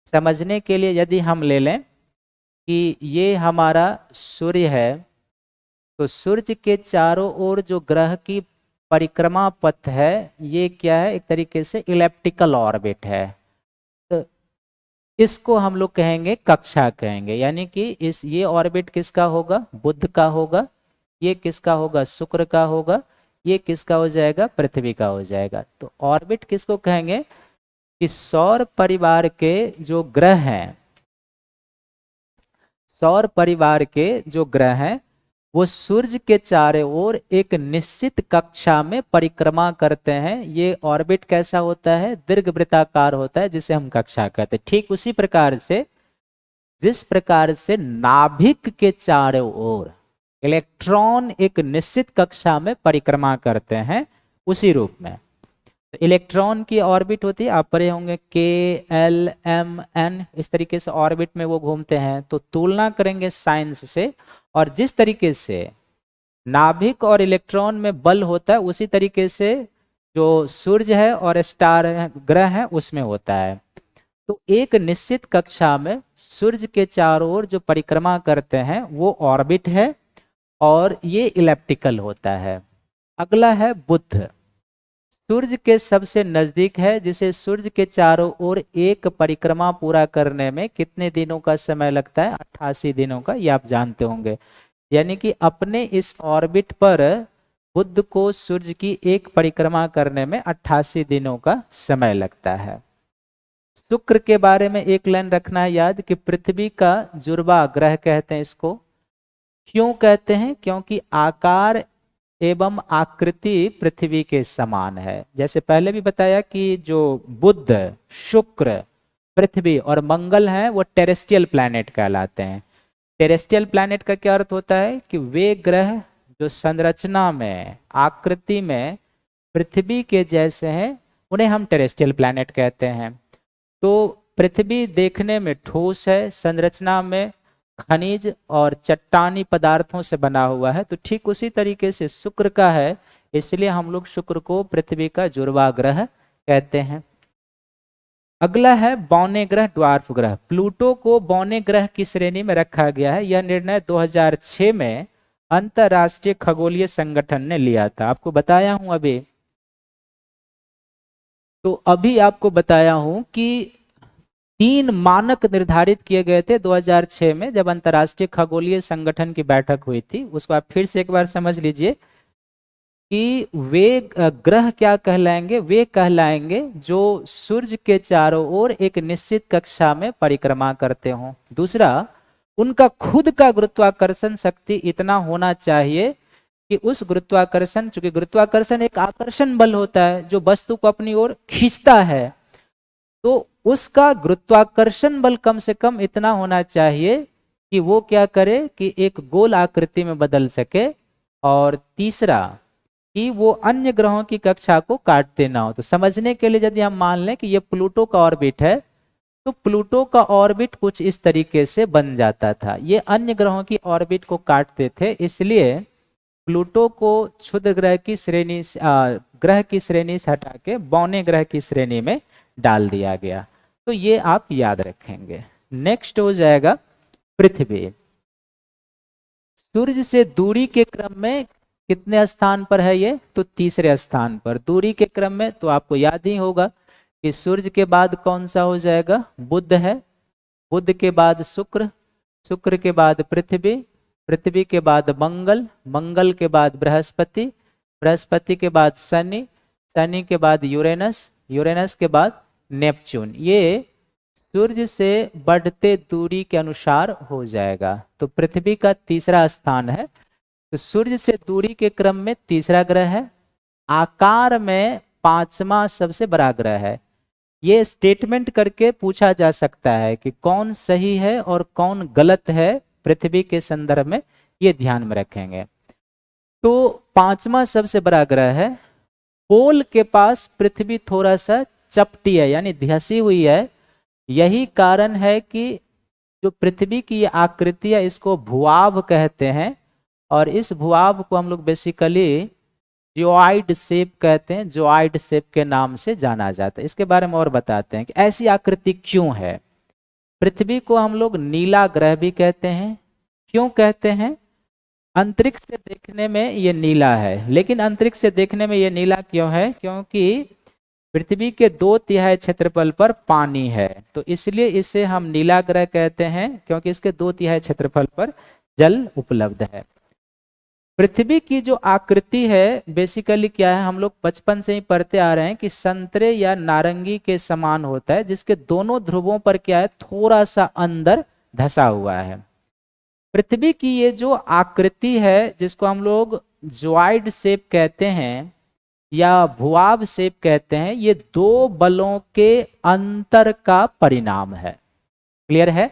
समझने के लिए यदि हम ले लें कि ये हमारा सूर्य है, तो सूर्य के चारों ओर जो ग्रह की परिक्रमा पथ है, ये क्या है, एक तरीके से इलिप्टिकल ऑर्बिट है। तो इसको हम लोग कहेंगे कक्षा कहेंगे, यानी कि इस ये ऑर्बिट किसका होगा, बुध का होगा, ये किसका होगा, शुक्र का होगा, ये किसका हो जाएगा, पृथ्वी का हो जाएगा। तो ऑर्बिट किसको कहेंगे कि सौर परिवार के जो ग्रह हैं, सौर परिवार के जो ग्रह हैं वो सूर्य के चारों ओर एक निश्चित कक्षा में परिक्रमा करते हैं। ये ऑर्बिट कैसा होता है, दीर्घवृत्ताकार होता है, जिसे हम कक्षा कहते हैं। ठीक उसी प्रकार से जिस प्रकार से नाभिक के चारों ओर इलेक्ट्रॉन एक निश्चित कक्षा में परिक्रमा करते हैं, उसी रूप में तो इलेक्ट्रॉन की ऑर्बिट होती है, आप पढ़े होंगे KLMN, इस तरीके से ऑर्बिट में वो घूमते हैं। तो तुलना करेंगे साइंस से, और जिस तरीके से नाभिक और इलेक्ट्रॉन में बल होता है, उसी तरीके से जो सूर्य है और स्टार ग्रह है उसमें होता है। तो एक निश्चित कक्षा में सूर्य के चारों ओर जो परिक्रमा करते हैं वो ऑर्बिट है, और ये इलिप्टिकल होता है। अगला है बुध, सूर्य के सबसे नजदीक है, जिसे सूर्य के चारों ओर एक परिक्रमा पूरा करने में कितने दिनों का समय लगता है, 88 दिनों का, ये आप जानते होंगे। यानी कि अपने इस ऑर्बिट पर बुध को सूर्य की एक परिक्रमा करने में 88 दिनों का समय लगता है। शुक्र के बारे में एक लाइन रखना है याद कि पृथ्वी का जुड़वा ग्रह कहते हैं इसको। क्यों कहते हैं, क्योंकि आकार एवं आकृति पृथ्वी के समान है। जैसे पहले भी बताया कि जो बुध, शुक्र, पृथ्वी और मंगल हैं वो टेरेस्ट्रियल प्लैनेट कहलाते हैं। टेरेस्ट्रियल प्लैनेट का क्या अर्थ होता है कि वे ग्रह जो संरचना में, आकृति में पृथ्वी के जैसे हैं, उन्हें हम टेरेस्ट्रियल प्लैनेट कहते हैं। तो पृथ्वी देखने में ठोस है, संरचना में खनिज और चट्टानी पदार्थों से बना हुआ है। तो ठीक उसी तरीके से शुक्र का है, इसलिए हम लोग शुक्र को पृथ्वी का जुड़वा ग्रह कहते हैं। अगला है बौने ग्रह, ड्वार्फ ग्रह। प्लूटो को बौने ग्रह की श्रेणी में रखा गया है। यह निर्णय 2006 में अंतरराष्ट्रीय खगोलीय संगठन ने लिया था। आपको बताया हूं अभी आपको बताया हूं कि 3 मानक निर्धारित किए गए थे 2006 में, जब अंतरराष्ट्रीय खगोलीय संगठन की बैठक हुई थी। उसको आप फिर से एक बार समझ लीजिए कि वे ग्रह क्या कहलाएंगे, वे कहलाएंगे जो सूर्य के चारों ओर एक निश्चित कक्षा में परिक्रमा करते हों। दूसरा, उनका खुद का गुरुत्वाकर्षण शक्ति इतना होना चाहिए कि उस गुरुत्वाकर्षण, चूंकि गुरुत्वाकर्षण एक आकर्षण बल होता है जो वस्तु को अपनी ओर खींचता है, तो उसका गुरुत्वाकर्षण बल कम से कम इतना होना चाहिए कि वो क्या करे कि एक गोल आकृति में बदल सके। और तीसरा कि वो अन्य ग्रहों की कक्षा को काटते ना हो। तो समझने के लिए यदि हम मान लें कि ये प्लूटो का ऑर्बिट है, तो प्लूटो का ऑर्बिट कुछ इस तरीके से बन जाता था। ये अन्य ग्रहों की ऑर्बिट को काटते थे, इसलिए प्लूटो को क्षुद्र ग्रह की श्रेणी से हटा के बौने ग्रह की श्रेणी में डाल दिया गया। तो ये आप याद रखेंगे। नेक्स्ट हो जाएगा पृथ्वी। सूर्य से दूरी के क्रम में कितने स्थान पर है ये, तो तीसरे स्थान पर। दूरी के क्रम में तो आपको याद ही होगा कि सूर्य के बाद कौन सा हो जाएगा, बुध है। बुध के बाद शुक्र, शुक्र के बाद पृथ्वी, पृथ्वी के बाद मंगल, मंगल के बाद बृहस्पति, बृहस्पति के बाद शनि, शनि के बाद यूरेनस, यूरेनस के बाद नेपच्यून। ये सूर्य से बढ़ते दूरी के अनुसार हो जाएगा। तो पृथ्वी का तीसरा स्थान है। तो सूर्य से दूरी के क्रम में तीसरा ग्रह है, आकार में 5वां सबसे बड़ा ग्रह है। ये स्टेटमेंट करके पूछा जा सकता है कि कौन सही है और कौन गलत है पृथ्वी के संदर्भ में, ये ध्यान में रखेंगे। तो 5वां सबसे बड़ा ग्रह है। पोल के पास पृथ्वी थोड़ा सा चपटी है, यानी धंसी हुई है। यही कारण है कि जो पृथ्वी की आकृति है इसको भूआभ कहते हैं, और इस भूआभ को हम लोग बेसिकली जियोइड शेप कहते हैं, जियोइड शेप के नाम से जाना जाता है। इसके बारे में और बताते हैं कि ऐसी आकृति क्यों है। पृथ्वी को हम लोग नीला ग्रह भी कहते हैं। क्यों कहते हैं, अंतरिक्ष से देखने में ये नीला है, लेकिन अंतरिक्ष से देखने में ये नीला क्यों है? क्योंकि पृथ्वी के 2/3 क्षेत्रफल पर पानी है, तो इसलिए इसे हम नीला ग्रह कहते हैं, क्योंकि इसके 2/3 क्षेत्रफल पर जल उपलब्ध है। पृथ्वी की जो आकृति है बेसिकली क्या है, हम लोग बचपन से ही पढ़ते आ रहे हैं कि संतरे या नारंगी के समान होता है, जिसके दोनों ध्रुवों पर क्या है, थोड़ा सा अंदर धसा हुआ है। पृथ्वी की ये जो आकृति है, जिसको हम लोग ज्वाइड शेप कहते हैं या भुआब शेप कहते हैं, ये दो बलों के अंतर का परिणाम है। क्लियर है?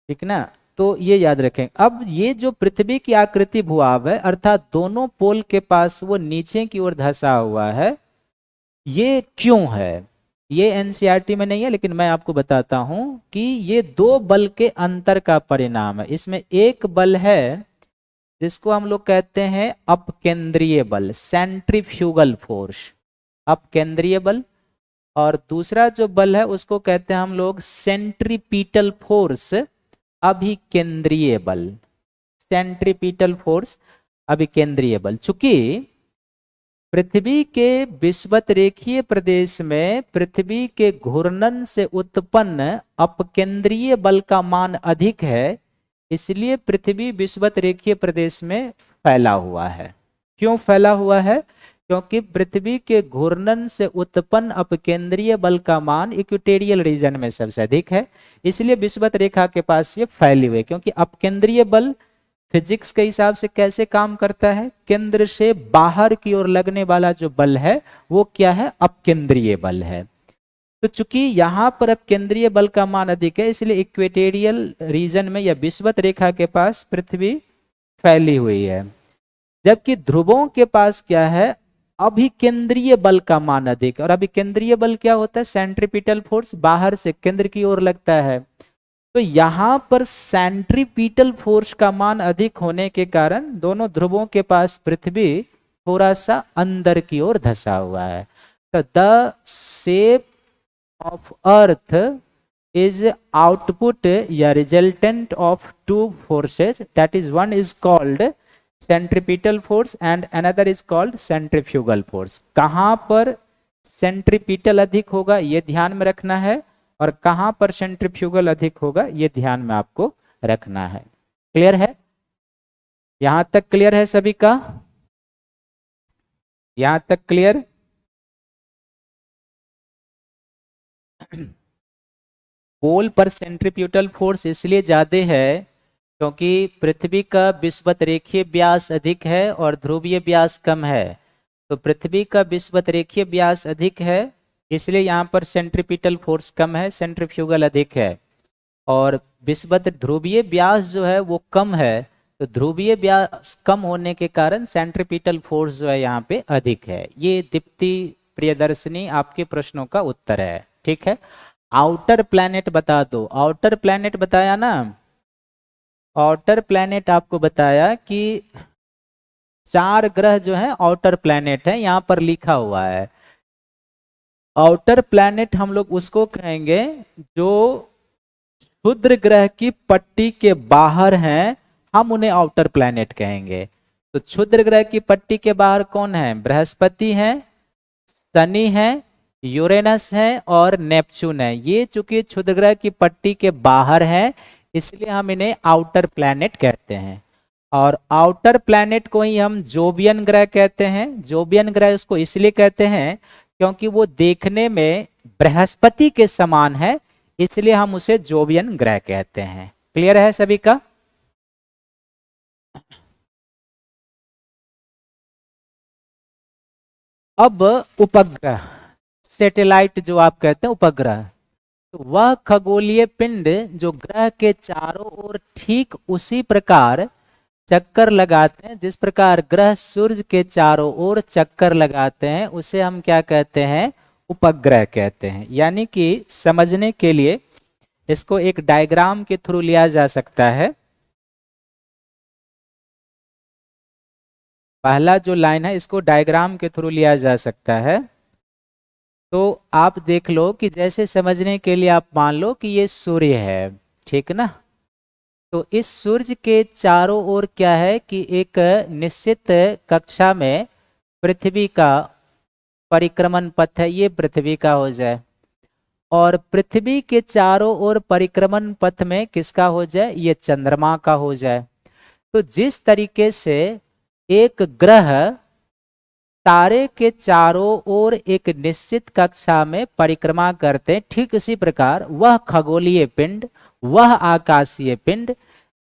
ठीक ना? तो ये याद रखें। अब ये जो पृथ्वी की आकृति भुआब है, अर्थात दोनों पोल के पास वो नीचे की ओर धंसा हुआ है, ये क्यों है? ये एनसीईआरटी में नहीं है, लेकिन मैं आपको बताता हूं कि ये दो बल के अंतर का परिणाम है। इसमें एक बल है जिसको हम लोग कहते हैं अपकेंद्रीय बल, सेंट्रीफ्यूगल फोर्स, अपकेंद्रीय बल, और दूसरा जो बल है उसको कहते हैं हम लोग सेंट्रीपिटल फोर्स, अभिकेंद्रीय बल। सेंट्रीपिटल फोर्स, अभिकेंद्रीय बल। चूंकि पृथ्वी के विषुवत रेखीय प्रदेश में पृथ्वी के घूर्णन से उत्पन्न अपकेंद्रीय बल का मान अधिक है, इसलिए पृथ्वी विषुवत रेखीय प्रदेश में फैला हुआ है। क्यों फैला हुआ है? क्योंकि पृथ्वी के घूर्णन से उत्पन्न अपकेंद्रीय बल का मान इक्वेटोरियल रीजन में सबसे अधिक है, इसलिए विषुवत रेखा के पास ये फैली हुई है। क्योंकि अपकेंद्रीय बल फिजिक्स के हिसाब से कैसे काम करता है? केंद्र से बाहर की ओर लगने वाला जो बल है वो क्या है? अपकेंद्रीय बल है। तो चूंकि यहां पर अपकेंद्रीय बल का मान अधिक है, इसलिए इक्वेटोरियल रीजन में या विषुवत रेखा के पास पृथ्वी फैली हुई है, जबकि ध्रुवों के पास क्या है? अभिकेंद्रीय बल का मान अधिक है। और अभिकेंद्रीय बल क्या होता है? सेंट्रीपिटल फोर्स, बाहर से केंद्र की ओर लगता है। तो यहां पर सेंट्रीपिटल फोर्स का मान अधिक होने के कारण दोनों ध्रुवों के पास पृथ्वी थोड़ा सा अंदर की ओर धंसा हुआ है। तो the shape of earth is output या resultant of two forces, that is one is called centripetal force and another is called centrifugal force। कहां पर सेंट्रीपिटल अधिक होगा ये ध्यान में रखना है, और कहां पर सेंट्रीफ्यूगल अधिक होगा ये ध्यान में आपको रखना है। क्लियर है? यहां तक क्लियर है सभी का? यहां तक क्लियर? पोल पर सेंट्रीपिटल फोर्स इसलिए ज्यादा है क्योंकि पृथ्वी का विषुवत रेखीय व्यास अधिक है और ध्रुवीय व्यास कम है। तो पृथ्वी का विषुवत रेखीय व्यास अधिक है, इसलिए यहाँ पर सेंट्रीपिटल फोर्स कम है, सेंट्रीफ्यूगल अधिक है। और विषुवत ध्रुवीय व्यास जो है वो कम है, तो ध्रुवीय व्यास कम होने के कारण सेंट्रीपिटल फोर्स जो है यहाँ पे अधिक है। ये दीप्ति प्रियदर्शनी आपके प्रश्नों का उत्तर है। ठीक है? आउटर प्लैनेट बता दो। आउटर प्लैनेट बताया ना? आउटर प्लैनेट आपको बताया कि 4 ग्रह जो है आउटर प्लैनेट है, यहां पर लिखा हुआ है। आउटर प्लैनेट हम लोग उसको कहेंगे जो क्षुद्र ग्रह की पट्टी के बाहर हैं, हम उन्हें आउटर प्लैनेट कहेंगे। तो क्षुद्र ग्रह की पट्टी के बाहर कौन है? बृहस्पति है, शनि है, यूरेनस है और नेपच्यून है। ये चूंकि क्षुद्र ग्रह की पट्टी के बाहर है, इसलिए हम इन्हें आउटर प्लैनेट कहते हैं। और आउटर प्लैनेट को ही हम जोबियन ग्रह कहते हैं। जोबियन ग्रह उसको इसलिए कहते हैं क्योंकि वो देखने में बृहस्पति के समान है, इसलिए हम उसे जोबियन ग्रह कहते हैं। क्लियर है सभी का? अब उपग्रह, सैटेलाइट जो आप कहते हैं उपग्रह, तो वह खगोलीय पिंड जो ग्रह के चारों ओर ठीक उसी प्रकार चक्कर लगाते हैं जिस प्रकार ग्रह सूर्य के चारों ओर चक्कर लगाते हैं, उसे हम क्या कहते हैं? उपग्रह कहते हैं। यानी कि समझने के लिए इसको एक डायग्राम के थ्रू लिया जा सकता है। पहला जो लाइन है इसको डायग्राम के थ्रू लिया जा सकता है। तो आप देख लो कि जैसे समझने के लिए आप मान लो कि ये सूर्य है, ठीक ना? तो इस सूर्य के चारों ओर क्या है कि एक निश्चित कक्षा में पृथ्वी का परिक्रमण पथ है, ये पृथ्वी का हो जाए, और पृथ्वी के चारों ओर परिक्रमण पथ में किसका हो जाए, ये चंद्रमा का हो जाए। तो जिस तरीके से एक ग्रह तारे के चारों ओर एक निश्चित कक्षा में परिक्रमा करते हैं, ठीक इसी प्रकार वह खगोलीय पिंड, वह आकाशीय पिंड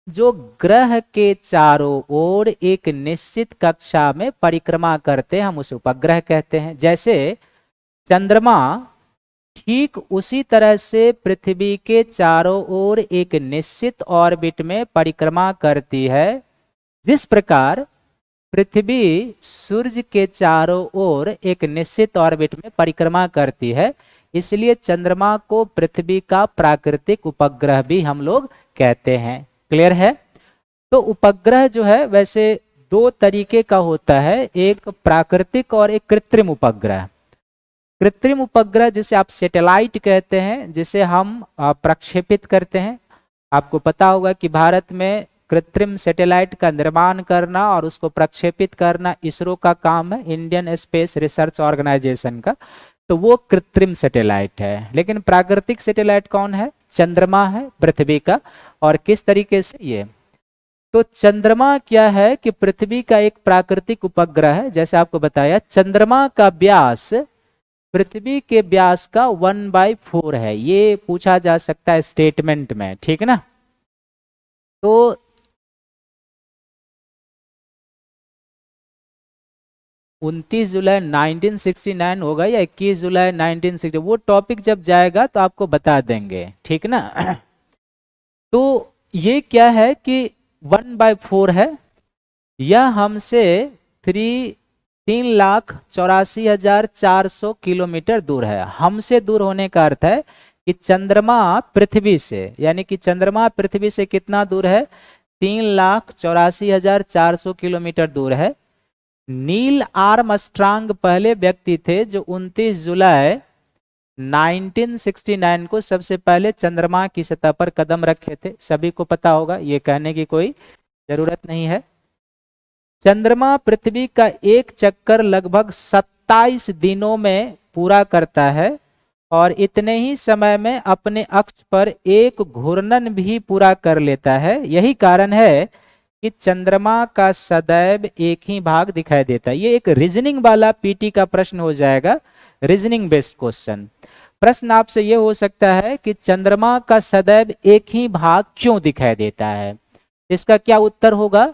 जो ग्रह के चारों ओर एक निश्चित कक्षा में परिक्रमा करते हैं, हम उसे उपग्रह कहते हैं। जैसे चंद्रमा ठीक उसी तरह से पृथ्वी के चारों ओर एक निश्चित ऑर्बिट में परिक्रमा करती है, जिस प्रकार पृथ्वी सूर्य के चारों ओर एक निश्चित ऑर्बिट में परिक्रमा करती है। इसलिए चंद्रमा को पृथ्वी का प्राकृतिक उपग्रह भी हम लोग कहते हैं। क्लियर है? तो उपग्रह जो है वैसे दो तरीके का होता है, एक प्राकृतिक और एक कृत्रिम उपग्रह। कृत्रिम उपग्रह जिसे आप सैटेलाइट कहते हैं, जिसे हम प्रक्षेपित करते हैं। आपको पता होगा कि भारत में कृत्रिम सैटेलाइट का निर्माण करना और उसको प्रक्षेपित करना इसरो का काम है, इंडियन स्पेस रिसर्च ऑर्गेनाइजेशन का। तो वो कृत्रिम सैटेलाइट है। लेकिन प्राकृतिक सैटेलाइट कौन है? चंद्रमा है, पृथ्वी का। और किस तरीके से? ये तो चंद्रमा क्या है कि पृथ्वी का एक प्राकृतिक उपग्रह है। जैसे आपको बताया, चंद्रमा का व्यास पृथ्वी के व्यास का 1/4 है। ये पूछा जा सकता है स्टेटमेंट में, ठीक है ना? तो 29 जुलाई 1969 होगा या 21 जुलाई 1960, वो टॉपिक जब जाएगा तो आपको बता देंगे, ठीक ना? तो ये क्या है कि 1/4 है, यह हमसे 3,84,400 किलोमीटर दूर है। हमसे दूर होने का अर्थ है कि चंद्रमा पृथ्वी से, यानी कि चंद्रमा पृथ्वी से कितना दूर है? 3,84,400 किलोमीटर दूर है। नील आर्मस्ट्रांग पहले व्यक्ति थे जो 29 जुलाई 1969 को सबसे पहले चंद्रमा की सतह पर कदम रखे थे। सभी को पता होगा, ये कहने की कोई जरूरत नहीं है। चंद्रमा पृथ्वी का एक चक्कर लगभग 27 दिनों में पूरा करता है और इतने ही समय में अपने अक्ष पर एक घूर्णन भी पूरा कर लेता है। यही कारण है कि चंद्रमा का सदैव एक ही भाग दिखाई देता है। ये एक रीजनिंग वाला पीटी का प्रश्न हो जाएगा, रीजनिंग बेस्ड क्वेश्चन। प्रश्न आपसे ये हो सकता है कि चंद्रमा का सदैव एक ही भाग क्यों दिखाई देता है? इसका क्या उत्तर होगा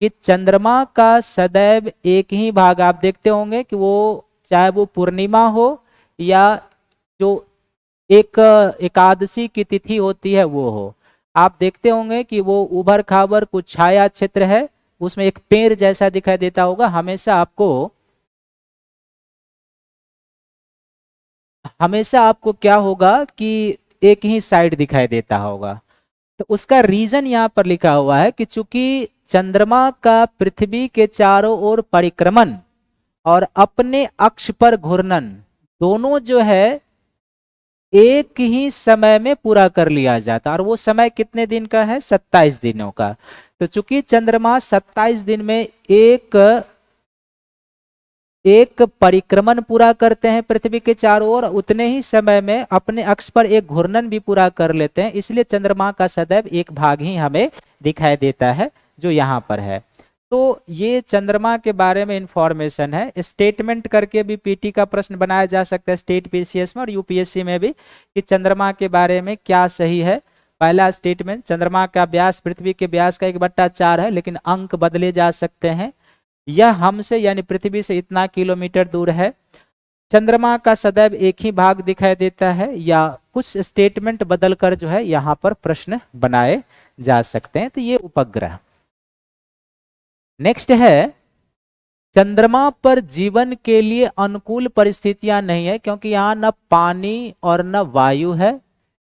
कि चंद्रमा का सदैव एक ही भाग, आप देखते होंगे कि वो चाहे वो पूर्णिमा हो या जो एक एकादशी की तिथि होती है वो हो, आप देखते होंगे कि वो उभर खाबर कुछ छाया क्षेत्र है, उसमें एक पेड़ जैसा दिखाई देता होगा। हमेशा आपको क्या होगा कि एक ही साइड दिखाई देता होगा। तो उसका रीजन यहाँ पर लिखा हुआ है कि चूंकि चंद्रमा का पृथ्वी के चारों ओर परिक्रमण और अपने अक्ष पर घूर्णन दोनों जो है एक ही समय में पूरा कर लिया जाता, और वो समय कितने दिन का है? 27 दिनों का। तो चूंकि चंद्रमा 27 दिन में एक परिक्रमण पूरा करते हैं पृथ्वी के चारों ओर, उतने ही समय में अपने अक्ष पर एक घूर्णन भी पूरा कर लेते हैं। इसलिए चंद्रमा का सदैव एक भाग ही हमें दिखाई देता है, जो यहाँ पर है। तो ये चंद्रमा के बारे में इंफॉर्मेशन है। स्टेटमेंट करके भी पीटी का प्रश्न बनाया जा सकता है स्टेट पीसीएस में और यूपीएससी में भी, कि चंद्रमा के बारे में क्या सही है। पहला स्टेटमेंट, चंद्रमा का व्यास पृथ्वी के व्यास का 1/4 है, लेकिन अंक बदले जा सकते हैं। यह हमसे यानी पृथ्वी से इतना किलोमीटर दूर है। चंद्रमा का सदैव एक ही भाग दिखाई देता है, या कुछ स्टेटमेंट बदलकर जो है यहाँ पर प्रश्न बनाए जा सकते हैं। तो ये उपग्रह। नेक्स्ट है, चंद्रमा पर जीवन के लिए अनुकूल परिस्थितियां नहीं है, क्योंकि यहाँ न पानी और न वायु है।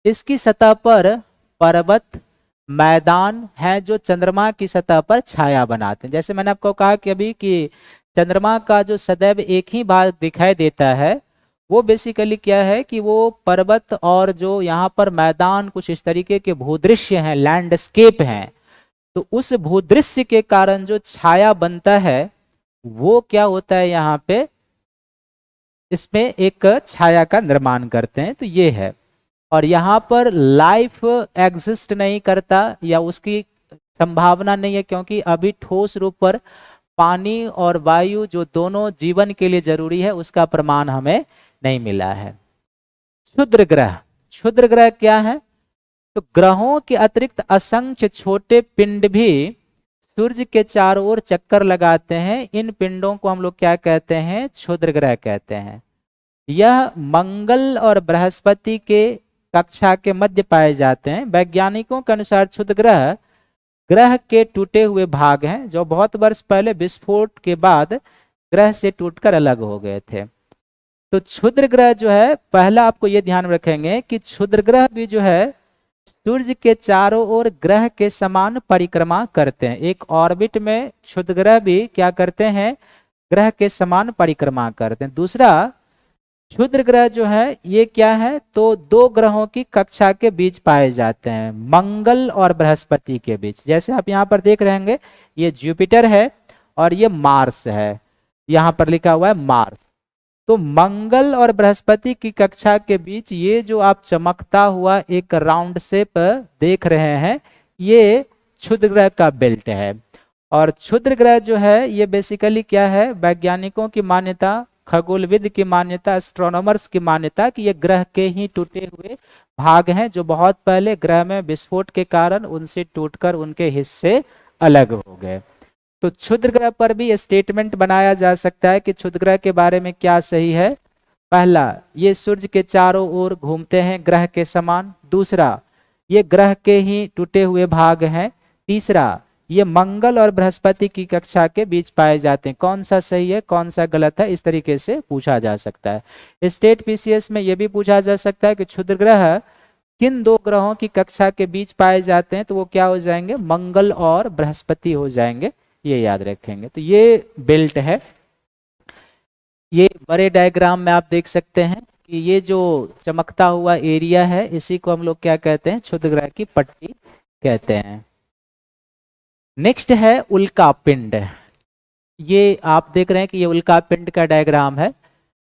इसकी सतह पर पर्वत मैदान है जो चंद्रमा की सतह पर छाया बनाते हैं। जैसे मैंने आपको कहा कि अभी कि चंद्रमा का जो सदैव एक ही भाग दिखाई देता है, वो बेसिकली क्या है कि वो पर्वत और जो यहाँ पर मैदान कुछ इस तरीके के भूदृश्य हैं, लैंडस्केप हैं, तो उस भूदृश्य के कारण जो छाया बनता है वो क्या होता है, यहाँ पे इसमें एक छाया का निर्माण करते हैं। तो ये है, और यहाँ पर लाइफ एग्जिस्ट नहीं करता या उसकी संभावना नहीं है, क्योंकि अभी ठोस रूप पर पानी और वायु जो दोनों जीवन के लिए जरूरी है उसका प्रमाण हमें नहीं मिला है। क्षुद्र ग्रह, क्षुद्र ग्रह क्या है? तो ग्रहों के अतिरिक्त असंख्य छोटे पिंड भी सूर्य के चारों ओर चक्कर लगाते हैं। इन पिंडों को हम लोग क्या कहते हैं? क्षुद्र ग्रह कहते हैं। यह मंगल और बृहस्पति के कक्षा के मध्य पाए जाते हैं। वैज्ञानिकों के अनुसार क्षुद्र ग्रह ग्रह के टूटे हुए भाग हैं जो बहुत वर्ष पहले विस्फोट के बाद ग्रह से टूटकर अलग हो गए थे। तो क्षुद्र ग्रह जो है, पहला आपको ये ध्यान रखेंगे कि क्षुद्र ग्रह भी जो है सूर्य के चारों ओर ग्रह के समान परिक्रमा करते हैं। एक ऑर्बिट में क्षुद्र ग्रह भी क्या करते हैं? ग्रह के समान परिक्रमा करते हैं। दूसरा, क्षुद्र ग्रह जो है ये क्या है? तो दो ग्रहों की कक्षा के बीच पाए जाते हैं, मंगल और बृहस्पति के बीच। जैसे आप यहाँ पर देख रहे होंगे, ये जुपिटर है और ये मार्स है, यहाँ पर लिखा हुआ है मार्स। तो मंगल और बृहस्पति की कक्षा के बीच ये जो आप चमकता हुआ एक राउंड शेप देख रहे हैं, ये क्षुद्र ग्रह का बेल्ट है। और क्षुद्र ग्रह जो है ये बेसिकली क्या है? वैज्ञानिकों की मान्यता, खगोलविद की मान्यता, एस्ट्रोनॉमर्स की मान्यता कि ये ग्रह के ही टूटे हुए भाग हैं जो बहुत पहले ग्रह में विस्फोट के कारण उनसे टूटकर उनके हिस्से अलग हो गए। तो क्षुद्र ग्रह पर भी स्टेटमेंट बनाया जा सकता है कि क्षुद्र ग्रह के बारे में क्या सही है। पहला, ये सूर्य के चारों ओर घूमते हैं ग्रह के समान। दूसरा, ये ग्रह के ही टूटे हुए भाग हैं। तीसरा, ये मंगल और बृहस्पति की कक्षा के बीच पाए जाते हैं। कौन सा सही है, कौन सा गलत है, इस तरीके से पूछा जा सकता है। स्टेट पीसीएस में यह भी पूछा जा सकता है कि क्षुद्र ग्रह किन दो ग्रहों की कक्षा के बीच पाए जाते हैं, तो वो क्या हो जाएंगे? मंगल और बृहस्पति हो जाएंगे, ये याद रखेंगे। तो ये बेल्ट है। ये बड़े डायग्राम में आप देख सकते हैं कि ये जो चमकता हुआ एरिया है इसी को हम लोग क्या कहते हैं? क्षुद्र ग्रह की पट्टी कहते हैं। नेक्स्ट है उल्का पिंड। ये आप देख रहे हैं कि ये उल्का पिंड का डायग्राम है।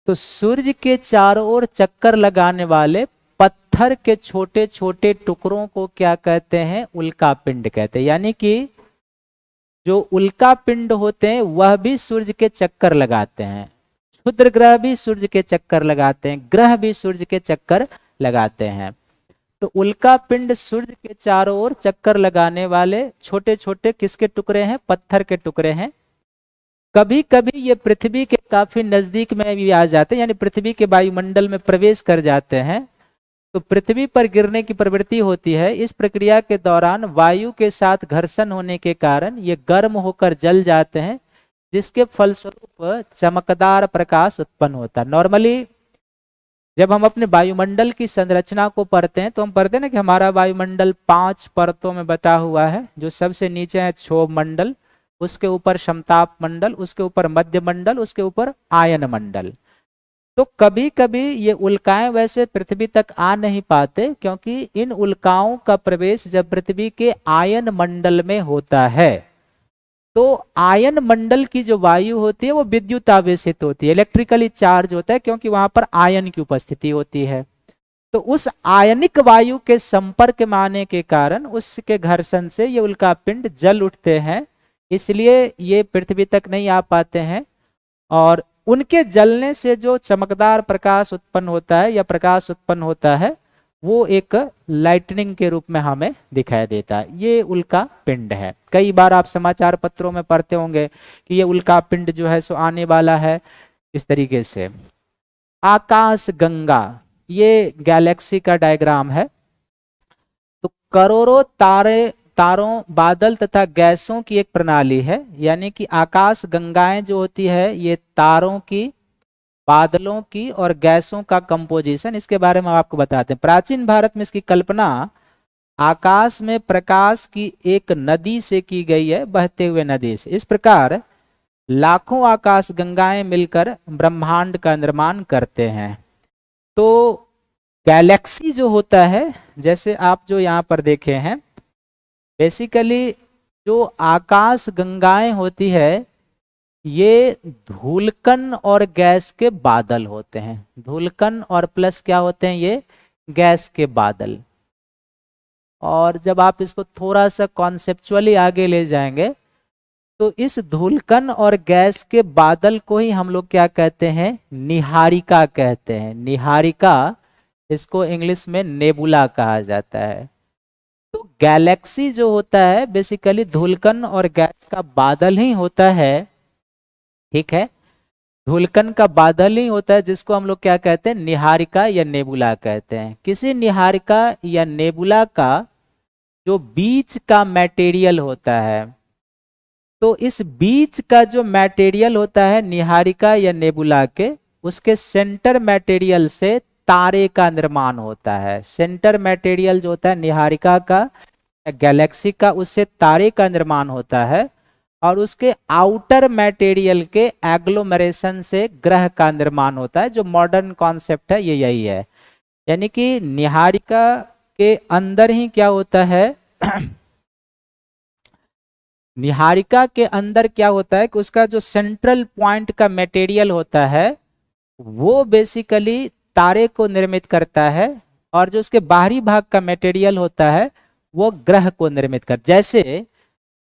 तो सूर्य के चारों ओर चक्कर लगाने वाले पत्थर के छोटे छोटे टुकड़ों को क्या कहते हैं? उल्का पिंड कहते हैं। यानी कि जो उल्का पिंड होते हैं वह भी सूर्य के चक्कर लगाते हैं। क्षुद्र ग्रह भी सूर्य के चक्कर लगाते हैं, ग्रह भी सूर्य के चक्कर लगाते हैं। तो उल्का पिंड सूर्य के चारों ओर चक्कर लगाने वाले छोटे छोटे किसके टुकड़े हैं? पत्थर के टुकड़े हैं। कभी कभी ये पृथ्वी के काफी नजदीक में भी आ जाते हैं, यानी पृथ्वी के वायुमंडल में प्रवेश कर जाते हैं, तो पृथ्वी पर गिरने की प्रवृत्ति होती है। इस प्रक्रिया के दौरान वायु के साथ घर्षण होने के कारण ये गर्म होकर जल जाते हैं, जिसके फलस्वरूप चमकदार प्रकाश उत्पन्न होता है। नॉर्मली जब हम अपने वायुमंडल की संरचना को पढ़ते हैं तो हम पढ़ते हैं ना कि हमारा वायुमंडल 5 परतों में बटा हुआ है। जो सबसे नीचे है क्षोभ मंडल, उसके ऊपर समताप मंडल, उसके ऊपर मध्य मंडल, उसके ऊपर आयन मंडल। तो कभी कभी ये उल्काएं वैसे पृथ्वी तक आ नहीं पाते, क्योंकि इन उल्काओं का प्रवेश जब पृथ्वी के आयन मंडल में होता है तो आयन मंडल की जो वायु होती है वो विद्युत आवेशित होती है, इलेक्ट्रिकली चार्ज होता है, क्योंकि वहां पर आयन की उपस्थिति होती है। तो उस आयनिक वायु के संपर्क में आने के कारण उसके घर्षण से ये उल्कापिंड जल उठते हैं, इसलिए ये पृथ्वी तक नहीं आ पाते हैं। और उनके जलने से जो चमकदार प्रकाश उत्पन्न होता है या प्रकाश उत्पन्न होता है वो एक लाइटनिंग के रूप में हमें दिखाई देता है। ये उल्का पिंड है। कई बार आप समाचार पत्रों में पढ़ते होंगे कि ये उल्का पिंड जो है सो आने वाला है, इस तरीके से। आकाश गंगा, ये गैलेक्सी का डायग्राम है। तो करोड़ों तारों, बादल तथा गैसों की एक प्रणाली है। यानी कि आकाश गंगाएं जो होती है ये तारों की, बादलों की और गैसों का कंपोजिशन, इसके बारे में आपको बताते हैं। प्राचीन भारत में इसकी कल्पना आकाश में प्रकाश की एक नदी से की गई है, बहते हुए नदी से। इस प्रकार लाखों आकाश गंगाएं मिलकर ब्रह्मांड का निर्माण करते हैं। तो गैलेक्सी जो होता है, जैसे आप जो यहाँ पर देखे हैं, बेसिकली जो आकाश गंगाएं होती है ये धूलकण और गैस के बादल होते हैं। धूलकण और प्लस क्या होते हैं, ये गैस के बादल। और जब आप इसको थोड़ा सा कॉन्सेप्चुअली आगे ले जाएंगे तो इस धूलकण और गैस के बादल को ही हम लोग क्या कहते हैं, निहारिका कहते हैं। निहारिका, इसको इंग्लिश में नेबुला कहा जाता है। तो गैलेक्सी जो होता है बेसिकली धूलकण और गैस का बादल ही होता है। ठीक है, धूलकण का बादल ही होता है जिसको हम लोग क्या कहते हैं, निहारिका या नेबुला कहते हैं। किसी निहारिका या नेबुला का जो बीच का मटेरियल होता है, तो इस बीच का जो मटेरियल होता है निहारिका या नेबुला के, उसके सेंटर मटेरियल से तारे का निर्माण होता है। सेंटर मटेरियल जो होता है निहारिका का, गैलेक्सी का, उससे तारे का निर्माण होता है। और उसके आउटर मटेरियल के एग्लोमरेशन से ग्रह का निर्माण होता है। जो मॉडर्न कॉन्सेप्ट है ये यही है, यानी कि निहारिका के अंदर ही क्या होता है निहारिका के अंदर क्या होता है कि उसका जो सेंट्रल पॉइंट का मटेरियल होता है वो बेसिकली तारे को निर्मित करता है, और जो उसके बाहरी भाग का मटेरियल होता है वो ग्रह को निर्मित कर। जैसे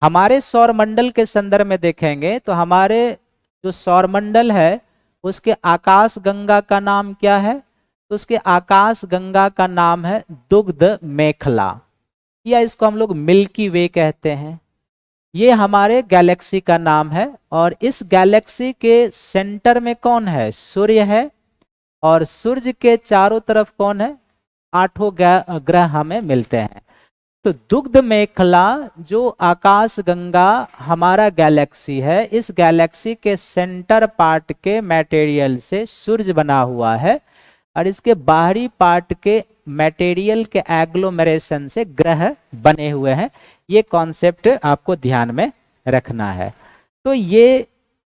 हमारे सौरमंडल के संदर्भ में देखेंगे तो हमारे जो सौरमंडल है उसके आकाश गंगा का नाम क्या है, तो उसके आकाश गंगा का नाम है दुग्ध मेखला, या इसको हम लोग मिल्की वे कहते हैं। ये हमारे गैलेक्सी का नाम है। और इस गैलेक्सी के सेंटर में कौन है, सूर्य है। और सूर्य के चारों तरफ कौन है, 8 ग्रह हमें मिलते हैं। तो दुग्ध मेखला जो आकाश गंगा हमारा गैलेक्सी है, इस गैलेक्सी के सेंटर पार्ट के मटेरियल से सूर्य बना हुआ है, और इसके बाहरी पार्ट के मटेरियल के एग्लोमरेशन से ग्रह बने हुए हैं। ये कॉन्सेप्ट आपको ध्यान में रखना है। तो ये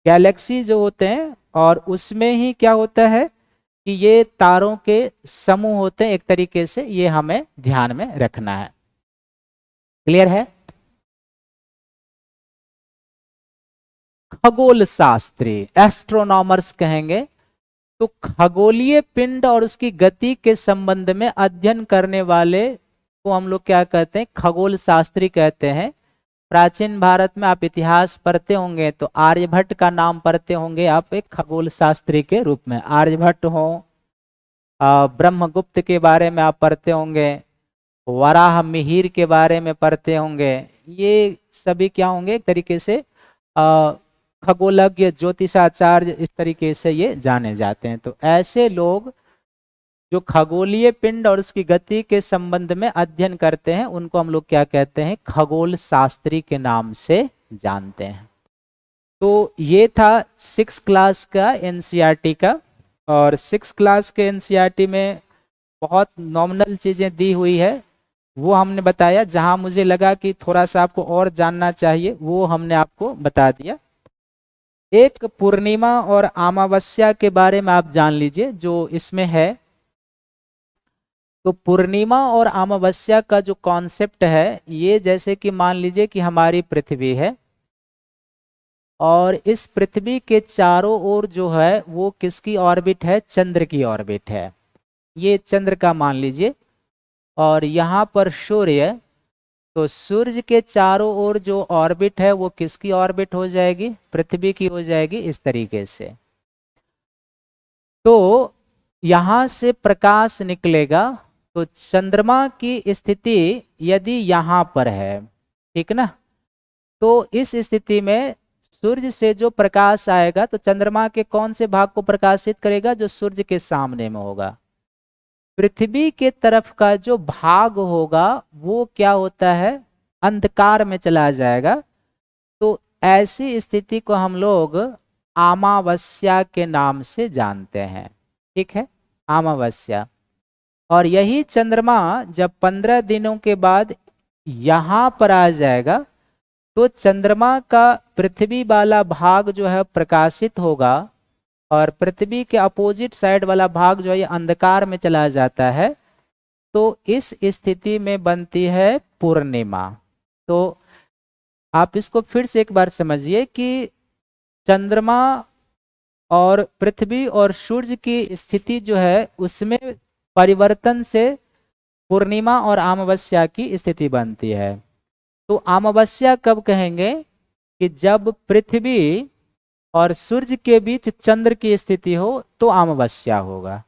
गैलेक्सी जो होते हैं, और उसमें ही क्या होता है कि ये तारों के समूह होते हैं एक तरीके से, ये हमें ध्यान में रखना है। क्लियर है? खगोल शास्त्री, एस्ट्रोनॉमर्स कहेंगे, तो खगोलीय पिंड और उसकी गति के संबंध में अध्ययन करने वाले को हम लोग क्या कहते हैं, खगोल शास्त्री कहते हैं। प्राचीन भारत में आप इतिहास पढ़ते होंगे तो आर्यभट्ट का नाम पढ़ते होंगे आप एक खगोल शास्त्री के रूप में। आर्यभट्ट हो, ब्रह्मगुप्त के बारे में आप पढ़ते होंगे, वराह मिहिर के बारे में पढ़ते होंगे। ये सभी क्या होंगे, एक तरीके से खगोलज्ञ, ज्योतिषाचार्य, इस तरीके से ये जाने जाते हैं। तो ऐसे लोग जो खगोलीय पिंड और उसकी गति के संबंध में अध्ययन करते हैं उनको हम लोग क्या कहते हैं, खगोल शास्त्री के नाम से जानते हैं। तो ये था 6 क्लास का एनसीईआरटी का। और 6 क्लास के एनसीईआरटी में बहुत नॉमिनल चीज़ें दी हुई है, वो हमने बताया। जहां मुझे लगा कि थोड़ा सा आपको और जानना चाहिए वो हमने आपको बता दिया। एक पूर्णिमा और अमावस्या के बारे में आप जान लीजिए जो इसमें है। तो पूर्णिमा और अमावस्या का जो कॉन्सेप्ट है, ये जैसे कि मान लीजिए कि हमारी पृथ्वी है, और इस पृथ्वी के चारों ओर जो है वो किसकी ऑर्बिट है, चंद्र की ऑर्बिट है। ये चंद्र का मान लीजिए, और यहाँ पर सूर्य, तो सूर्य के चारों ओर जो ऑर्बिट है वो किसकी ऑर्बिट हो जाएगी, पृथ्वी की हो जाएगी, इस तरीके से। तो यहाँ से प्रकाश निकलेगा, तो चंद्रमा की स्थिति यदि यहाँ पर है, ठीक ना, तो इस स्थिति में सूर्य से जो प्रकाश आएगा तो चंद्रमा के कौन से भाग को प्रकाशित करेगा, जो सूर्य के सामने में होगा। पृथ्वी के तरफ का जो भाग होगा वो क्या होता है, अंधकार में चला जाएगा। तो ऐसी स्थिति को हम लोग अमावस्या के नाम से जानते हैं। ठीक है, अमावस्या। और यही चंद्रमा जब 15 दिनों के बाद यहाँ पर आ जाएगा तो चंद्रमा का पृथ्वी वाला भाग जो है प्रकाशित होगा और पृथ्वी के अपोजिट साइड वाला भाग जो है ये अंधकार में चला जाता है। तो इस स्थिति में बनती है पूर्णिमा। तो आप इसको फिर से एक बार समझिए कि चंद्रमा और पृथ्वी और सूर्य की स्थिति जो है उसमें परिवर्तन से पूर्णिमा और अमावस्या की स्थिति बनती है। तो अमावस्या कब कहेंगे? कि जब पृथ्वी और सूर्य के बीच चंद्र की स्थिति हो तो अमावस्या होगा।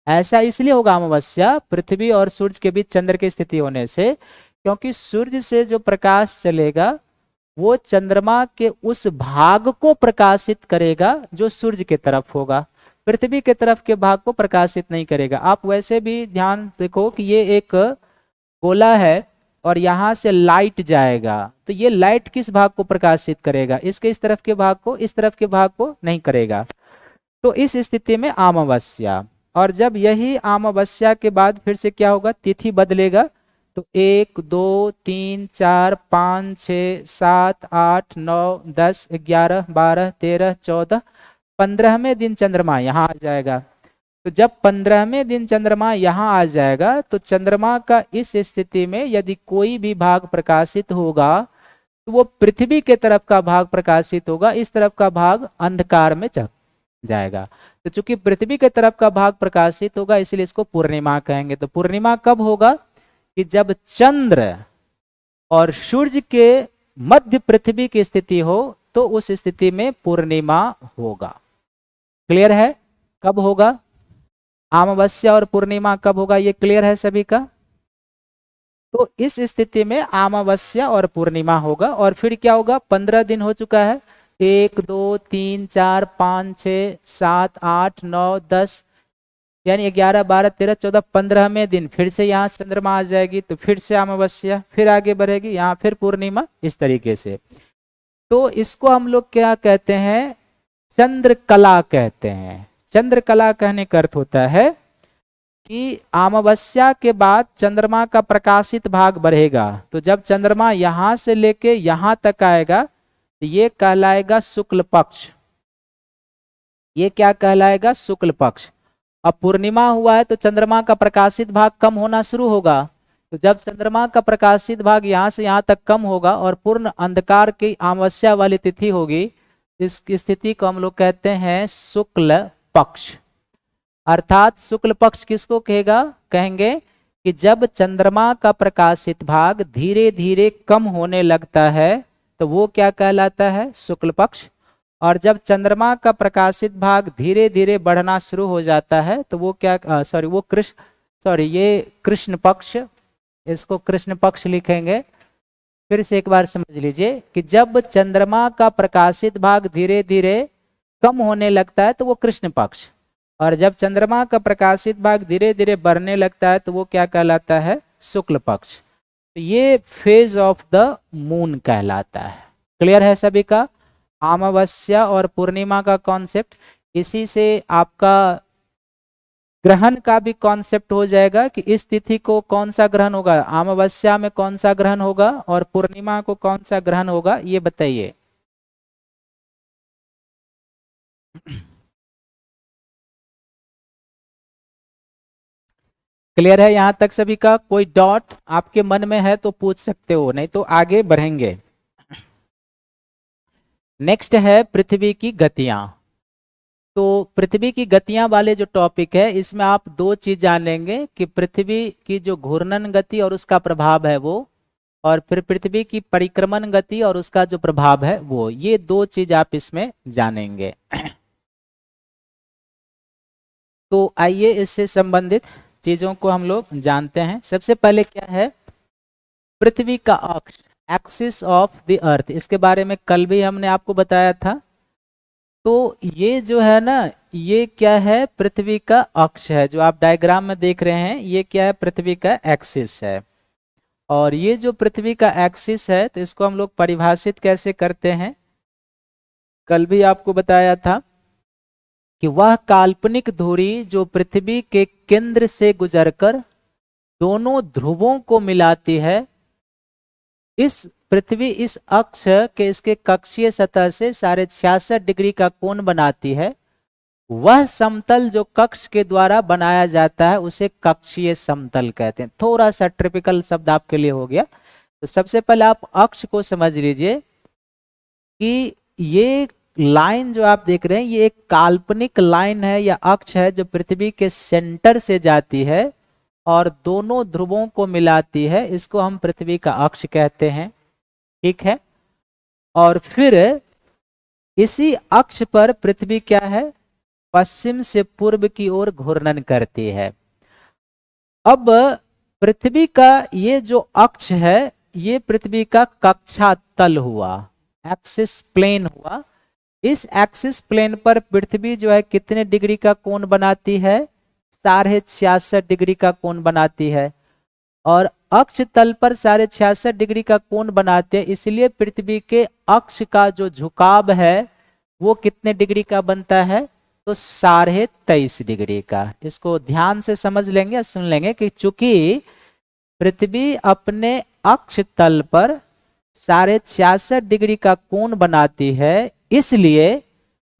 ऐसा इसलिए होगा अमावस्या पृथ्वी और सूर्य के बीच चंद्र की स्थिति होने से, क्योंकि सूर्य से जो प्रकाश चलेगा वो चंद्रमा के उस भाग को प्रकाशित करेगा जो सूर्य की तरफ होगा, पृथ्वी के तरफ के भाग को प्रकाशित नहीं करेगा। आप वैसे भी ध्यान देखो कि ये एक गोला है और यहाँ से लाइट जाएगा, तो ये लाइट किस भाग को प्रकाशित करेगा? इसके इस तरफ के भाग को, इस तरफ के भाग को नहीं करेगा। तो इस स्थिति में अमावस्या, और जब यही अमावस्या के बाद फिर से क्या होगा? तिथि बदलेगा। तो 1 2 3 4 5 6 7 8 9 10 11 12 13 14 15वें दिन चंद्रमा यहाँ आ जाएगा। तो जब 15वें दिन चंद्रमा यहाँ आ जाएगा तो चंद्रमा का इस स्थिति में यदि कोई भी भाग प्रकाशित होगा तो वो पृथ्वी के तरफ का भाग प्रकाशित होगा, इस तरफ का भाग अंधकार में चल जाएगा। तो चूंकि पृथ्वी के तरफ का भाग प्रकाशित होगा इसलिए इसको पूर्णिमा कहेंगे। तो पूर्णिमा कब होगा? कि जब चंद्र और सूर्य के मध्य पृथ्वी की स्थिति हो तो उस स्थिति में पूर्णिमा होगा। क्लियर है? कब होगा अमावस्या और पूर्णिमा कब होगा, ये क्लियर है सभी का? तो इस स्थिति में अमावस्या और पूर्णिमा होगा। और फिर क्या होगा? 15 दिन हो चुका है, 1 2 3 4 5 6 7 8 9 10 यानी 11 12 13 14 15वें दिन फिर से यहाँ चंद्रमा आ जाएगी, तो फिर से अमावस्या, फिर आगे बढ़ेगी, यहाँ फिर पूर्णिमा, इस तरीके से। तो इसको हम लोग क्या कहते हैं? चंद्रकला कहते हैं। चंद्रकला कहने का अर्थ होता है कि अमावस्या के बाद चंद्रमा का प्रकाशित भाग बढ़ेगा। तो जब चंद्रमा यहाँ से लेके यहाँ तक आएगा तो ये कहलाएगा शुक्ल पक्ष। ये क्या कहलाएगा? शुक्ल पक्ष। अब पूर्णिमा हुआ है तो चंद्रमा का प्रकाशित भाग कम होना शुरू होगा। तो जब चंद्रमा का प्रकाशित भाग यहाँ से यहाँ तक कम होगा और पूर्ण अंधकार की अमावस्या वाली तिथि होगी, इस स्थिति को हम लोग कहते हैं शुक्ल पक्ष। अर्थात शुक्ल पक्ष किसको कहेंगे? कि जब चंद्रमा का प्रकाशित भाग धीरे धीरे कम होने लगता है तो वो क्या कहलाता है? शुक्ल पक्ष। और जब चंद्रमा का प्रकाशित भाग धीरे धीरे बढ़ना शुरू हो जाता है तो वो क्या ये कृष्ण पक्ष, इसको कृष्ण पक्ष लिखेंगे। फिर से एक बार समझ लीजिए कि जब चंद्रमा का प्रकाशित भाग धीरे धीरे कम होने लगता है तो वो कृष्ण पक्ष, और जब चंद्रमा का प्रकाशित भाग धीरे धीरे बढ़ने लगता है तो वो क्या कहलाता है? शुक्ल पक्ष। तो ये फेज ऑफ द मून कहलाता है। क्लियर है सभी का? अमावस्या और पूर्णिमा का कॉन्सेप्ट। इसी से आपका ग्रहण का भी कॉन्सेप्ट हो जाएगा कि इस तिथि को कौन सा ग्रहण होगा, अमावस्या में कौन सा ग्रहण होगा और पूर्णिमा को कौन सा ग्रहण होगा, ये बताइए। क्लियर है यहां तक सभी का? कोई डॉट आपके मन में है तो पूछ सकते हो, नहीं तो आगे बढ़ेंगे। नेक्स्ट है पृथ्वी की गतियां। तो पृथ्वी की गतियां वाले जो टॉपिक है इसमें आप दो चीज जानेंगे कि पृथ्वी की जो घूर्णन गति और उसका प्रभाव है वो, और फिर पृथ्वी की परिक्रमण गति और उसका जो प्रभाव है वो, ये दो चीज आप इसमें जानेंगे। तो आइए इससे संबंधित चीजों को हम लोग जानते हैं। सबसे पहले क्या है? पृथ्वी का अक्ष, एक्सिस ऑफ द अर्थ, इसके बारे में कल भी हमने आपको बताया था। तो ये जो है ना, ये क्या है? पृथ्वी का अक्ष है, जो आप डायग्राम में देख रहे हैं, ये क्या है? पृथ्वी का एक्सिस है। और ये जो पृथ्वी का एक्सिस है तो इसको हम लोग परिभाषित कैसे करते हैं, कल भी आपको बताया था कि वह काल्पनिक धुरी जो पृथ्वी के केंद्र से गुजरकर दोनों ध्रुवों को मिलाती है, इस पृथ्वी इस अक्ष के इसके कक्षीय सतह से 66.5 डिग्री का कोण बनाती है, वह समतल जो कक्ष के द्वारा बनाया जाता है उसे कक्षीय समतल कहते हैं। थोड़ा सा ट्रिपिकल शब्द आपके लिए हो गया। तो सबसे पहले आप अक्ष को समझ लीजिए कि ये लाइन जो आप देख रहे हैं ये एक काल्पनिक लाइन है या अक्ष है जो पृथ्वी के सेंटर से जाती है और दोनों ध्रुवों को मिलाती है। इसको हम पृथ्वी का अक्ष कहते हैं, ठीक है। और फिर इसी अक्ष पर पृथ्वी क्या है, पश्चिम से पूर्व की ओर घूर्णन करती है। अब पृथ्वी का ये जो अक्ष है ये पृथ्वी का कक्षा तल हुआ, एक्सिस प्लेन हुआ। इस एक्सिस प्लेन पर पृथ्वी जो है कितने डिग्री का कोण बनाती है, 66.5 डिग्री का कोण बनाती है। और अक्ष तल पर 66.5 डिग्री का कोण बनाते हैं, इसलिए पृथ्वी के अक्ष का जो झुकाव है वो कितने डिग्री का बनता है, तो 23.5 डिग्री का। इसको ध्यान से समझ लेंगे, सुन लेंगे कि चूंकि पृथ्वी अपने अक्ष तल पर 66.5 डिग्री का कोण बनाती है, इसलिए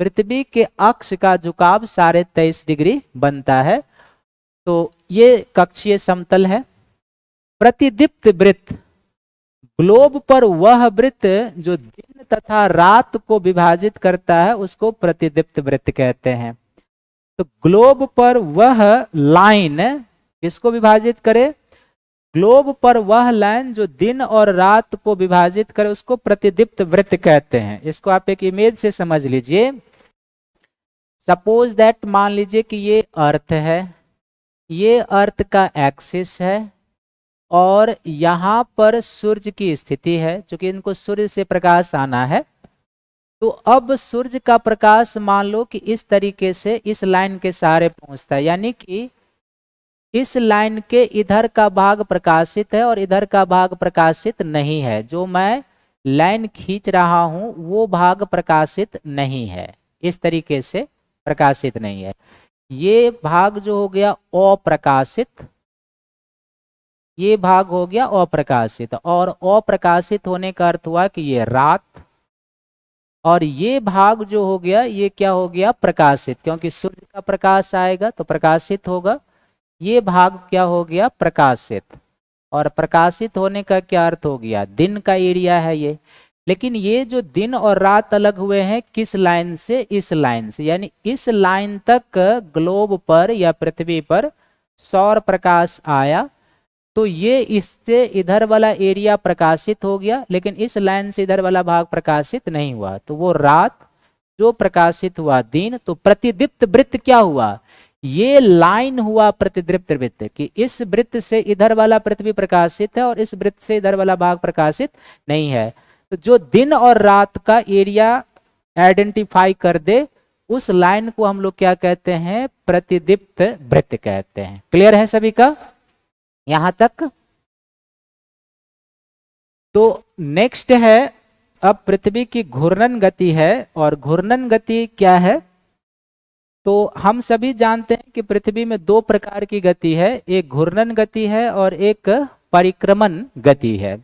पृथ्वी के अक्ष का झुकाव 23.5 डिग्री बनता है। तो ये कक्षीय समतल है। प्रतिदीप्त वृत्त, ग्लोब पर वह वृत्त जो दिन तथा रात को विभाजित करता है उसको प्रतिदीप्त वृत्त कहते हैं। तो ग्लोब पर वह लाइन किसको विभाजित करे, ग्लोब पर वह लाइन जो दिन और रात को विभाजित करे उसको प्रतिदीप्त वृत्त कहते हैं। इसको आप एक इमेज से समझ लीजिए। सपोज दैट, मान लीजिए कि ये अर्थ है, ये अर्थ का एक्सिस है और यहाँ पर सूर्य की स्थिति है। क्योंकि इनको सूर्य से प्रकाश आना है, तो अब सूर्य का प्रकाश मान लो कि इस तरीके से इस लाइन के सहारे पहुंचता है, यानी कि इस लाइन के इधर का भाग प्रकाशित है और इधर का भाग प्रकाशित नहीं है। जो मैं लाइन खींच रहा हूं वो भाग प्रकाशित नहीं है, इस तरीके से प्रकाशित नहीं है। ये भाग जो हो गया अप्रकाशित, ये भाग हो गया अप्रकाशित, और अप्रकाशित होने का अर्थ हुआ कि ये रात। और ये भाग जो हो गया ये क्या हो गया, प्रकाशित, क्योंकि सूर्य का प्रकाश आएगा तो प्रकाशित होगा। ये भाग क्या हो गया, प्रकाशित। और प्रकाशित होने का क्या अर्थ हो गया, दिन का एरिया है ये। लेकिन ये जो दिन और रात अलग हुए हैं किस लाइन से, इस लाइन से, यानी इस लाइन तक ग्लोब पर या पृथ्वी पर सौर प्रकाश आया तो ये इससे इधर वाला एरिया प्रकाशित हो गया, लेकिन इस लाइन से इधर वाला भाग प्रकाशित नहीं हुआ, तो वो रात जो प्रकाशित हुआ दिन। तो प्रतिदीप्त वृत्त क्या हुआ, ये लाइन हुआ प्रतिदीप्त वृत्त कि इस वृत्त से इधर वाला पृथ्वी प्रकाशित है और इस वृत्त से इधर वाला भाग प्रकाशित नहीं है। तो जो दिन और रात का एरिया आइडेंटिफाई कर दे उस लाइन को हम लोग क्या कहते हैं, प्रतिदीप्त वृत्त कहते हैं। क्लियर है सभी का यहां तक? तो नेक्स्ट है, अब पृथ्वी की घूर्णन गति है। और घूर्णन गति क्या है, तो हम सभी जानते हैं कि पृथ्वी में दो प्रकार की गति है, एक घूर्णन गति है और एक परिक्रमण गति है।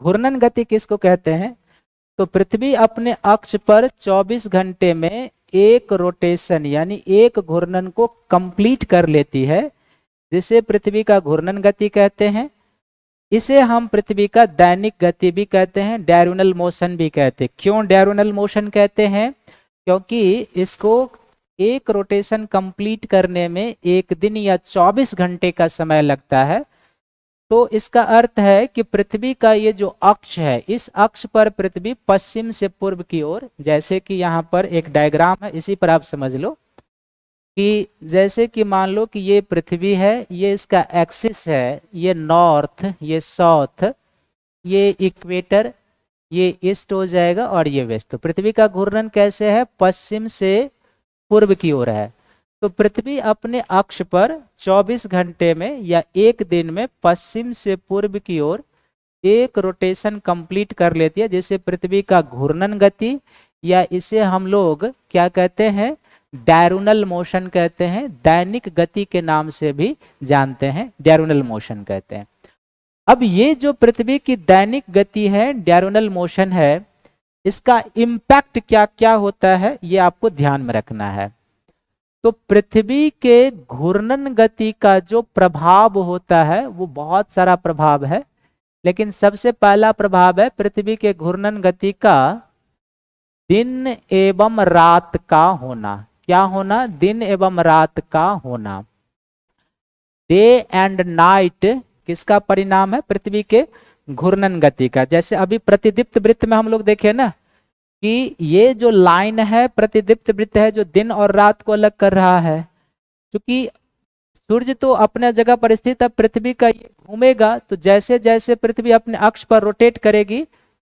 घूर्णन गति किसको कहते हैं, तो पृथ्वी अपने अक्ष पर 24 घंटे में एक रोटेशन यानी एक घूर्णन को कंप्लीट कर लेती है, जिसे पृथ्वी का घूर्णन गति कहते हैं। इसे हम पृथ्वी का दैनिक गति भी कहते हैं, डायurnal मोशन भी कहते हैं। क्यों डायurnal मोशन कहते हैं, क्योंकि इसको एक रोटेशन कंप्लीट करने में एक दिन या 24 घंटे का समय लगता है। तो इसका अर्थ है कि पृथ्वी का ये जो अक्ष है, इस अक्ष पर पृथ्वी पश्चिम से पूर्व की ओर, जैसे कि यहाँ पर एक डायग्राम है, इसी पर आप समझ लो कि जैसे कि मान लो कि ये पृथ्वी है, ये इसका एक्सिस है, ये नॉर्थ, ये साउथ, ये इक्वेटर, ये ईस्ट हो जाएगा और ये वेस्ट। तो पृथ्वी का घूर्णन कैसे है, पश्चिम से पूर्व की ओर है। तो पृथ्वी अपने अक्ष पर 24 घंटे में या एक दिन में पश्चिम से पूर्व की ओर एक रोटेशन कंप्लीट कर लेती है, जिसे पृथ्वी का घूर्णन गति या इसे हम लोग क्या कहते हैं, डायurnal मोशन कहते हैं, दैनिक गति के नाम से भी जानते हैं, डायurnal मोशन कहते हैं। अब ये जो पृथ्वी की दैनिक गति है, डायरोनल मोशन है, इसका इम्पैक्ट क्या क्या होता है ये आपको ध्यान में रखना है। तो पृथ्वी के घूर्णन गति का जो प्रभाव होता है वो बहुत सारा प्रभाव है, लेकिन सबसे पहला प्रभाव है पृथ्वी के घूर्णन गति का दिन एवं रात का होना। क्या होना? दिन एवं रात का होना। डे एंड नाइट किसका परिणाम है? पृथ्वी के घूर्णन गति का। जैसे अभी प्रतिदीप्त वृत्त में हम लोग देखे ना कि ये जो लाइन है प्रतिदीप्त वृत्त है जो दिन और रात को अलग कर रहा है। क्योंकि सूर्य तो अपने जगह पर स्थित है, पृथ्वी का ये घूमेगा, तो जैसे जैसे पृथ्वी अपने अक्ष पर रोटेट करेगी,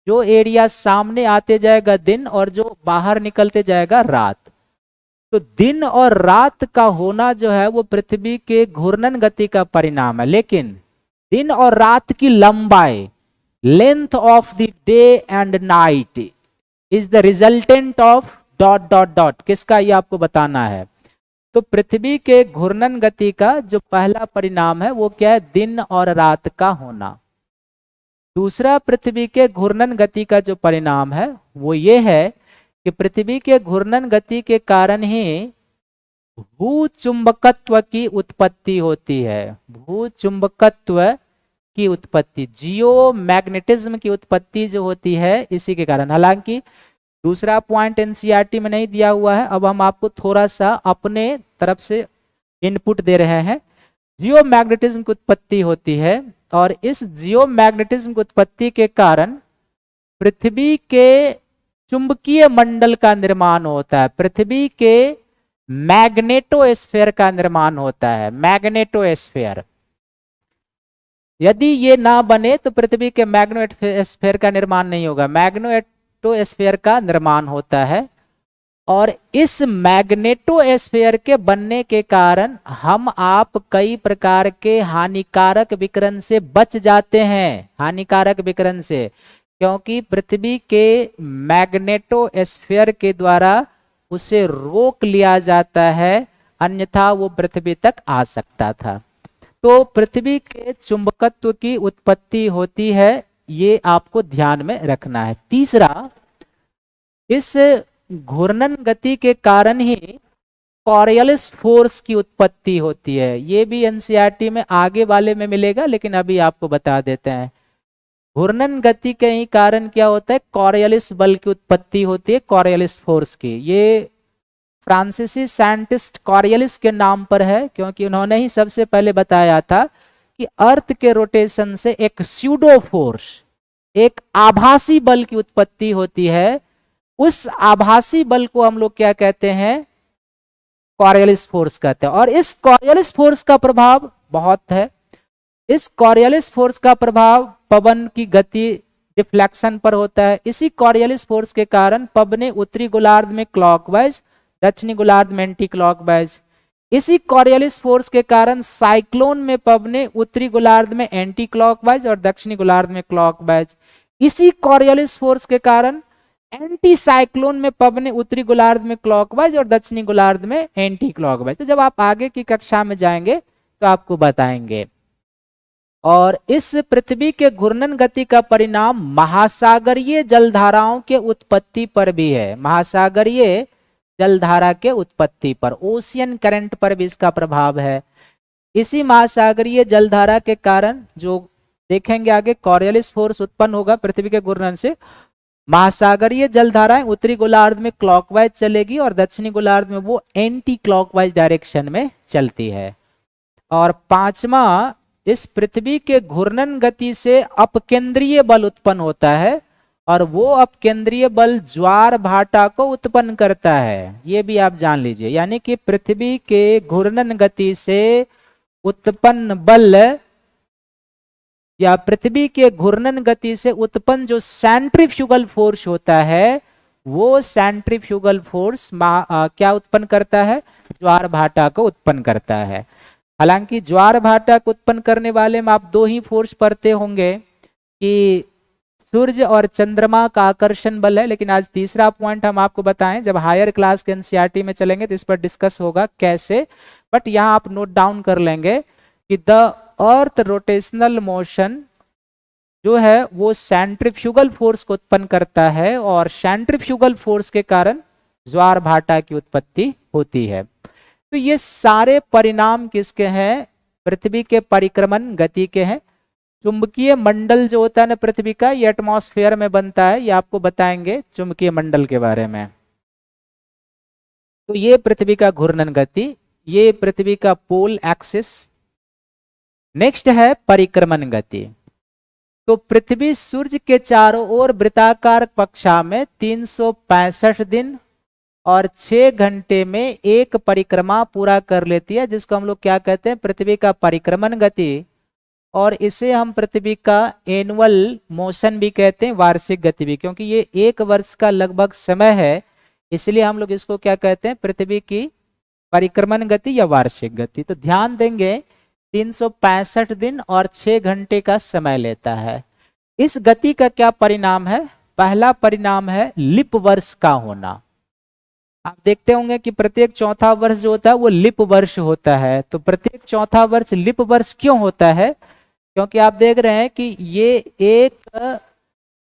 जो एरिया सामने आते जाएगा दिन और जो बाहर निकलते जाएगा रात। तो दिन और रात का होना जो है वो पृथ्वी के घूर्णन गति का परिणाम है। लेकिन दिन और रात की लंबाई, length of the day and night is the resultant of dot dot dot. किसका? ये आपको बताना है। तो पृथ्वी के घूर्णन गति का जो पहला परिणाम है वो क्या है? दिन और रात का होना। दूसरा पृथ्वी के घूर्णन गति का जो परिणाम है वो ये है कि पृथ्वी के घूर्णन गति के कारण ही भूचुंबकत्व की उत्पत्ति होती है। भूचुंबकत्व की उत्पत्ति, जियो मैग्नेटिज्म की उत्पत्ति जो होती है इसी के कारण। हालांकि दूसरा पॉइंट एनसीईआरटी में नहीं दिया हुआ है, अब हम आपको थोड़ा सा अपने तरफ से इनपुट दे रहे हैं। जियो मैग्नेटिज्म की उत्पत्ति होती है और इस जियो मैग्नेटिज्म की उत्पत्ति के कारण पृथ्वी के चुंबकीय मंडल का निर्माण होता है। पृथ्वी के मैग्नेटोस्फीयर का निर्माण होता है। मैग्नेटोस्फीयर, यदि ये ना बने तो पृथ्वी के मैग्नेटोस्फीयर का निर्माण नहीं होगा। मैग्नेटोस्फीयर का निर्माण होता है और इस मैग्नेटोस्फीयर के बनने के कारण हम आप कई प्रकार के हानिकारक विकिरण से बच जाते हैं। हानिकारक विकिरण से, क्योंकि पृथ्वी के मैग्नेटोस्फीयर के द्वारा उसे रोक लिया जाता है, अन्यथा वो पृथ्वी तक आ सकता था। तो पृथ्वी के चुंबकत्व की उत्पत्ति होती है, ये आपको ध्यान में रखना है। तीसरा, इस घूर्णन गति के कारण ही कॉरियोलिस फोर्स की उत्पत्ति होती है। ये भी एनसीईआरटी में आगे वाले में मिलेगा, लेकिन अभी आपको बता देते हैं। घूर्णन गति के ही कारण क्या होता है? कॉरियोलिस बल की उत्पत्ति होती है, कॉरियोलिस फोर्स की। ये फ्रांसीसी साइंटिस्ट कॉरियोलिस के नाम पर है, क्योंकि उन्होंने ही सबसे पहले बताया था कि अर्थ के रोटेशन से एक स्यूडो फोर्स, एक आभासी बल की उत्पत्ति होती है। उस आभासी बल को हम लोग क्या कहते हैं? कॉरियोलिस फोर्स कहते हैं। और इस कॉरियोलिस फोर्स का प्रभाव बहुत है। इस कॉरियोलिस फोर्स का प्रभाव पवन की गति, डिफ्लेक्शन पर होता है। इसी कॉरियोलिस फोर्स के कारण पवने उत्तरी गोलार्ध में क्लॉकवाइज, दक्षिणी गोलार्ध में एंटी क्लॉकवाइज। इसी कॉरियोलिस फोर्स के कारण साइक्लोन में पवने उत्तरी गोलार्ध में एंटी क्लॉकवाइज और दक्षिणी गोलार्ध में क्लॉकवाइज। इसी कॉरियोलिस फोर्स के कारण एंटी साइक्लोन में पवने उत्तरी गोलार्ध में क्लॉकवाइज और दक्षिणी गोलार्ध में एंटी क्लॉकवाइज। तो जब आप आगे की कक्षा में जाएंगे तो आपको बताएंगे। और इस पृथ्वी के घूर्णन गति का परिणाम महासागरीय जलधाराओं के उत्पत्ति पर भी है। महासागरीय जलधारा के उत्पत्ति पर, ओशियन करंट पर भी इसका प्रभाव है। इसी महासागरीय जलधारा के कारण जो देखेंगे आगे कॉरियोलिस फोर्स उत्पन्न होगा पृथ्वी के घूर्णन से। महासागरीय जलधाराएं उत्तरी गोलार्ध में क्लॉकवाइज चलेगी और दक्षिणी गोलार्ध में वो एंटी क्लॉकवाइज डायरेक्शन में चलती है। और पांचवा, इस पृथ्वी के घूर्णन गति से अपकेंद्रीय बल उत्पन्न होता है और वो अपकेंद्रीय बल ज्वार भाटा को उत्पन्न करता है। ये भी आप जान लीजिए। यानी कि पृथ्वी के घूर्णन गति से उत्पन्न बल या पृथ्वी के घूर्णन गति से उत्पन्न जो सेंट्रीफ्यूगल फोर्स होता है, वो सेंट्रीफ्यूगल फोर्स क्या उत्पन्न करता है? ज्वार भाटा को उत्पन्न करता है। हालांकि ज्वार भाटा को उत्पन्न करने वाले में आप दो ही फोर्स पढ़ते होंगे कि सूर्य और चंद्रमा का आकर्षण बल है, लेकिन आज तीसरा पॉइंट हम आपको बताएं। जब हायर क्लास के एनसीईआरटी में चलेंगे तो इस पर डिस्कस होगा कैसे, बट यहाँ आप नोट डाउन कर लेंगे कि द अर्थ रोटेशनल मोशन जो है वो सेंट्रीफ्यूगल फोर्स को उत्पन्न करता है और सेंट्रीफ्यूगल फोर्स के कारण ज्वार भाटा की उत्पत्ति होती है। तो ये सारे परिणाम किसके हैं? पृथ्वी के परिक्रमण गति के हैं। चुंबकीय मंडल जो होता है ना पृथ्वी का, ये एटमॉस्फेयर में बनता है, ये आपको बताएंगे चुंबकीय मंडल के बारे में। तो ये पृथ्वी का घूर्णन गति, ये पृथ्वी का पोल एक्सिस। नेक्स्ट है परिक्रमण गति। तो पृथ्वी सूर्य के चारों ओर वृत्ताकार कक्षा में 365 दिन और 6 घंटे में एक परिक्रमा पूरा कर लेती है, जिसको हम लोग क्या कहते हैं? पृथ्वी का परिक्रमण गति। और इसे हम पृथ्वी का एनुअल मोशन भी कहते हैं, वार्षिक गति भी, क्योंकि ये एक वर्ष का लगभग समय है, इसलिए हम लोग इसको क्या कहते हैं? पृथ्वी की परिक्रमण गति या वार्षिक गति। तो ध्यान देंगे 365 दिन और 6 घंटे का समय लेता है। इस गति का क्या परिणाम है? पहला परिणाम है लिप वर्ष का होना। आप देखते होंगे कि प्रत्येक चौथा वर्ष जो होता है वो लिप वर्ष होता है। तो प्रत्येक चौथा वर्ष लिप वर्ष क्यों होता है? क्योंकि आप देख रहे हैं कि ये एक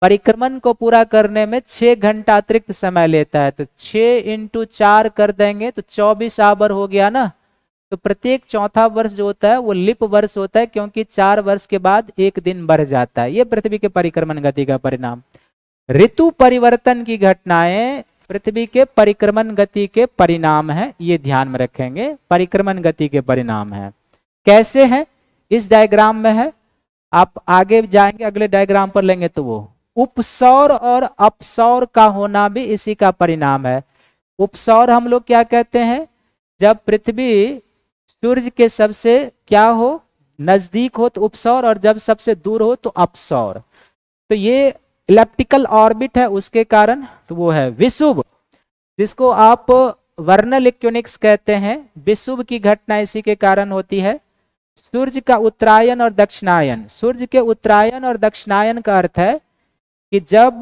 परिक्रमण को पूरा करने में 6 घंटा अतिरिक्त समय लेता है। तो 6 × 4 कर देंगे तो 24 आवर हो गया ना। तो प्रत्येक चौथा वर्ष जो होता है वो लिप वर्ष होता है, क्योंकि 4 वर्ष के बाद एक दिन बढ़ जाता है। ये पृथ्वी के परिक्रमण गति का परिणाम। ऋतु परिवर्तन की घटनाएं पृथ्वी के परिक्रमण गति के परिणाम है, ये ध्यान में रखेंगे। परिक्रमण गति के परिणाम है। कैसे है? इस डायग्राम में है, आप आगे जाएंगे अगले डायग्राम पर लेंगे तो वो उपसौर और अपसौर का होना भी इसी का परिणाम है। उपसौर हम लोग क्या कहते हैं? जब पृथ्वी सूर्य के सबसे क्या हो, नजदीक हो तो उपसौर, और जब सबसे दूर हो तो अपसौर। तो ये इलेप्टिकल ऑर्बिट है उसके कारण, तो वो है विषुव, जिसको आप वर्नल इक्विनोक्स कहते हैं। विषुव की घटना इसी के कारण होती है। सूर्य का उत्तरायण और दक्षिणायन। सूर्य के उत्तरायण और दक्षिणायन का अर्थ है कि जब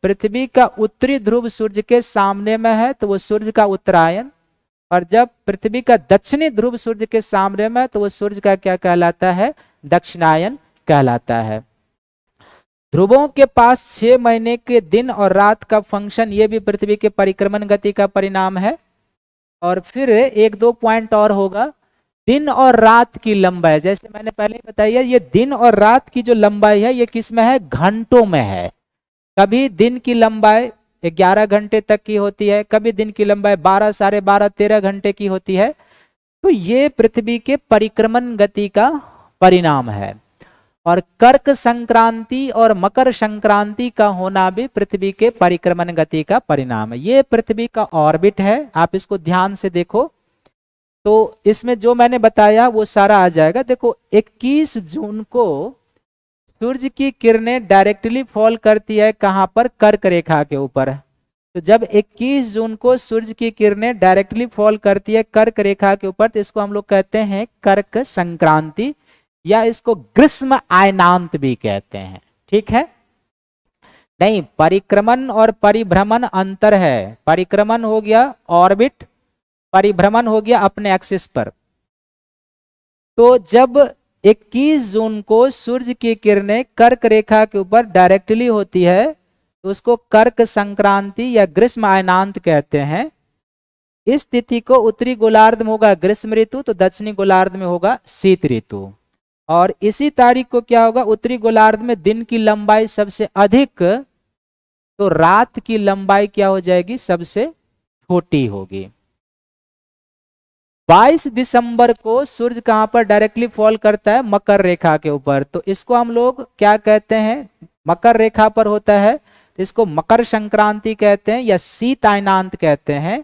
पृथ्वी का उत्तरी ध्रुव सूर्य के सामने में है तो वो सूर्य का उत्तरायण, और जब पृथ्वी का दक्षिणी ध्रुव सूर्य के सामने में है तो वो सूर्य का क्या कहलाता है? दक्षिणायन कहलाता है। ध्रुवों के पास 6 महीने के दिन और रात का फंक्शन, ये भी पृथ्वी के परिक्रमण गति का परिणाम है। और फिर 1-2 पॉइंट और होगा। दिन और रात की लंबाई, जैसे मैंने पहले बताया, ये दिन और रात की जो लंबाई है ये किस में है? घंटों में है। कभी दिन की लंबाई 11 घंटे तक की होती है, कभी दिन की लंबाई 12, 12.5, 13 घंटे की होती है। तो ये पृथ्वी के परिक्रमण गति का परिणाम है। और कर्क संक्रांति और मकर संक्रांति का होना भी पृथ्वी के परिक्रमण गति का परिणाम है। ये पृथ्वी का ऑर्बिट है, आप इसको ध्यान से देखो तो इसमें जो मैंने बताया वो सारा आ जाएगा। देखो 21 जून को सूर्य की किरणें डायरेक्टली फॉल करती है कहां पर? कर्क रेखा के ऊपर। तो जब 21 जून को सूर्य की किरणें डायरेक्टली फॉल करती है कर्क रेखा के ऊपर, तो इसको हम लोग कहते हैं कर्क संक्रांति, या इसको ग्रीष्म अयनांत भी कहते हैं। ठीक है? नहीं, परिक्रमण और परिभ्रमण अंतर है। परिक्रमण हो गया ऑर्बिट, परिभ्रमण हो गया अपने एक्सिस पर। तो जब 21 जून को सूर्य की किरणें कर्क रेखा के ऊपर डायरेक्टली होती है तो उसको कर्क संक्रांति या ग्रीष्म अयनांत कहते हैं। इस तिथि को उत्तरी गोलार्ध में होगा ग्रीष्म ऋतु, तो दक्षिणी गोलार्ध में होगा शीत ऋतु। और इसी तारीख को क्या होगा? उत्तरी गोलार्ध में दिन की लंबाई सबसे अधिक, तो रात की लंबाई क्या हो जाएगी? सबसे छोटी होगी। 22 दिसंबर को सूर्य कहां पर डायरेक्टली फॉल करता है? मकर रेखा के ऊपर। तो इसको हम लोग क्या कहते हैं? मकर रेखा पर होता है, तो इसको मकर संक्रांति कहते हैं या शीत अयनांत कहते हैं।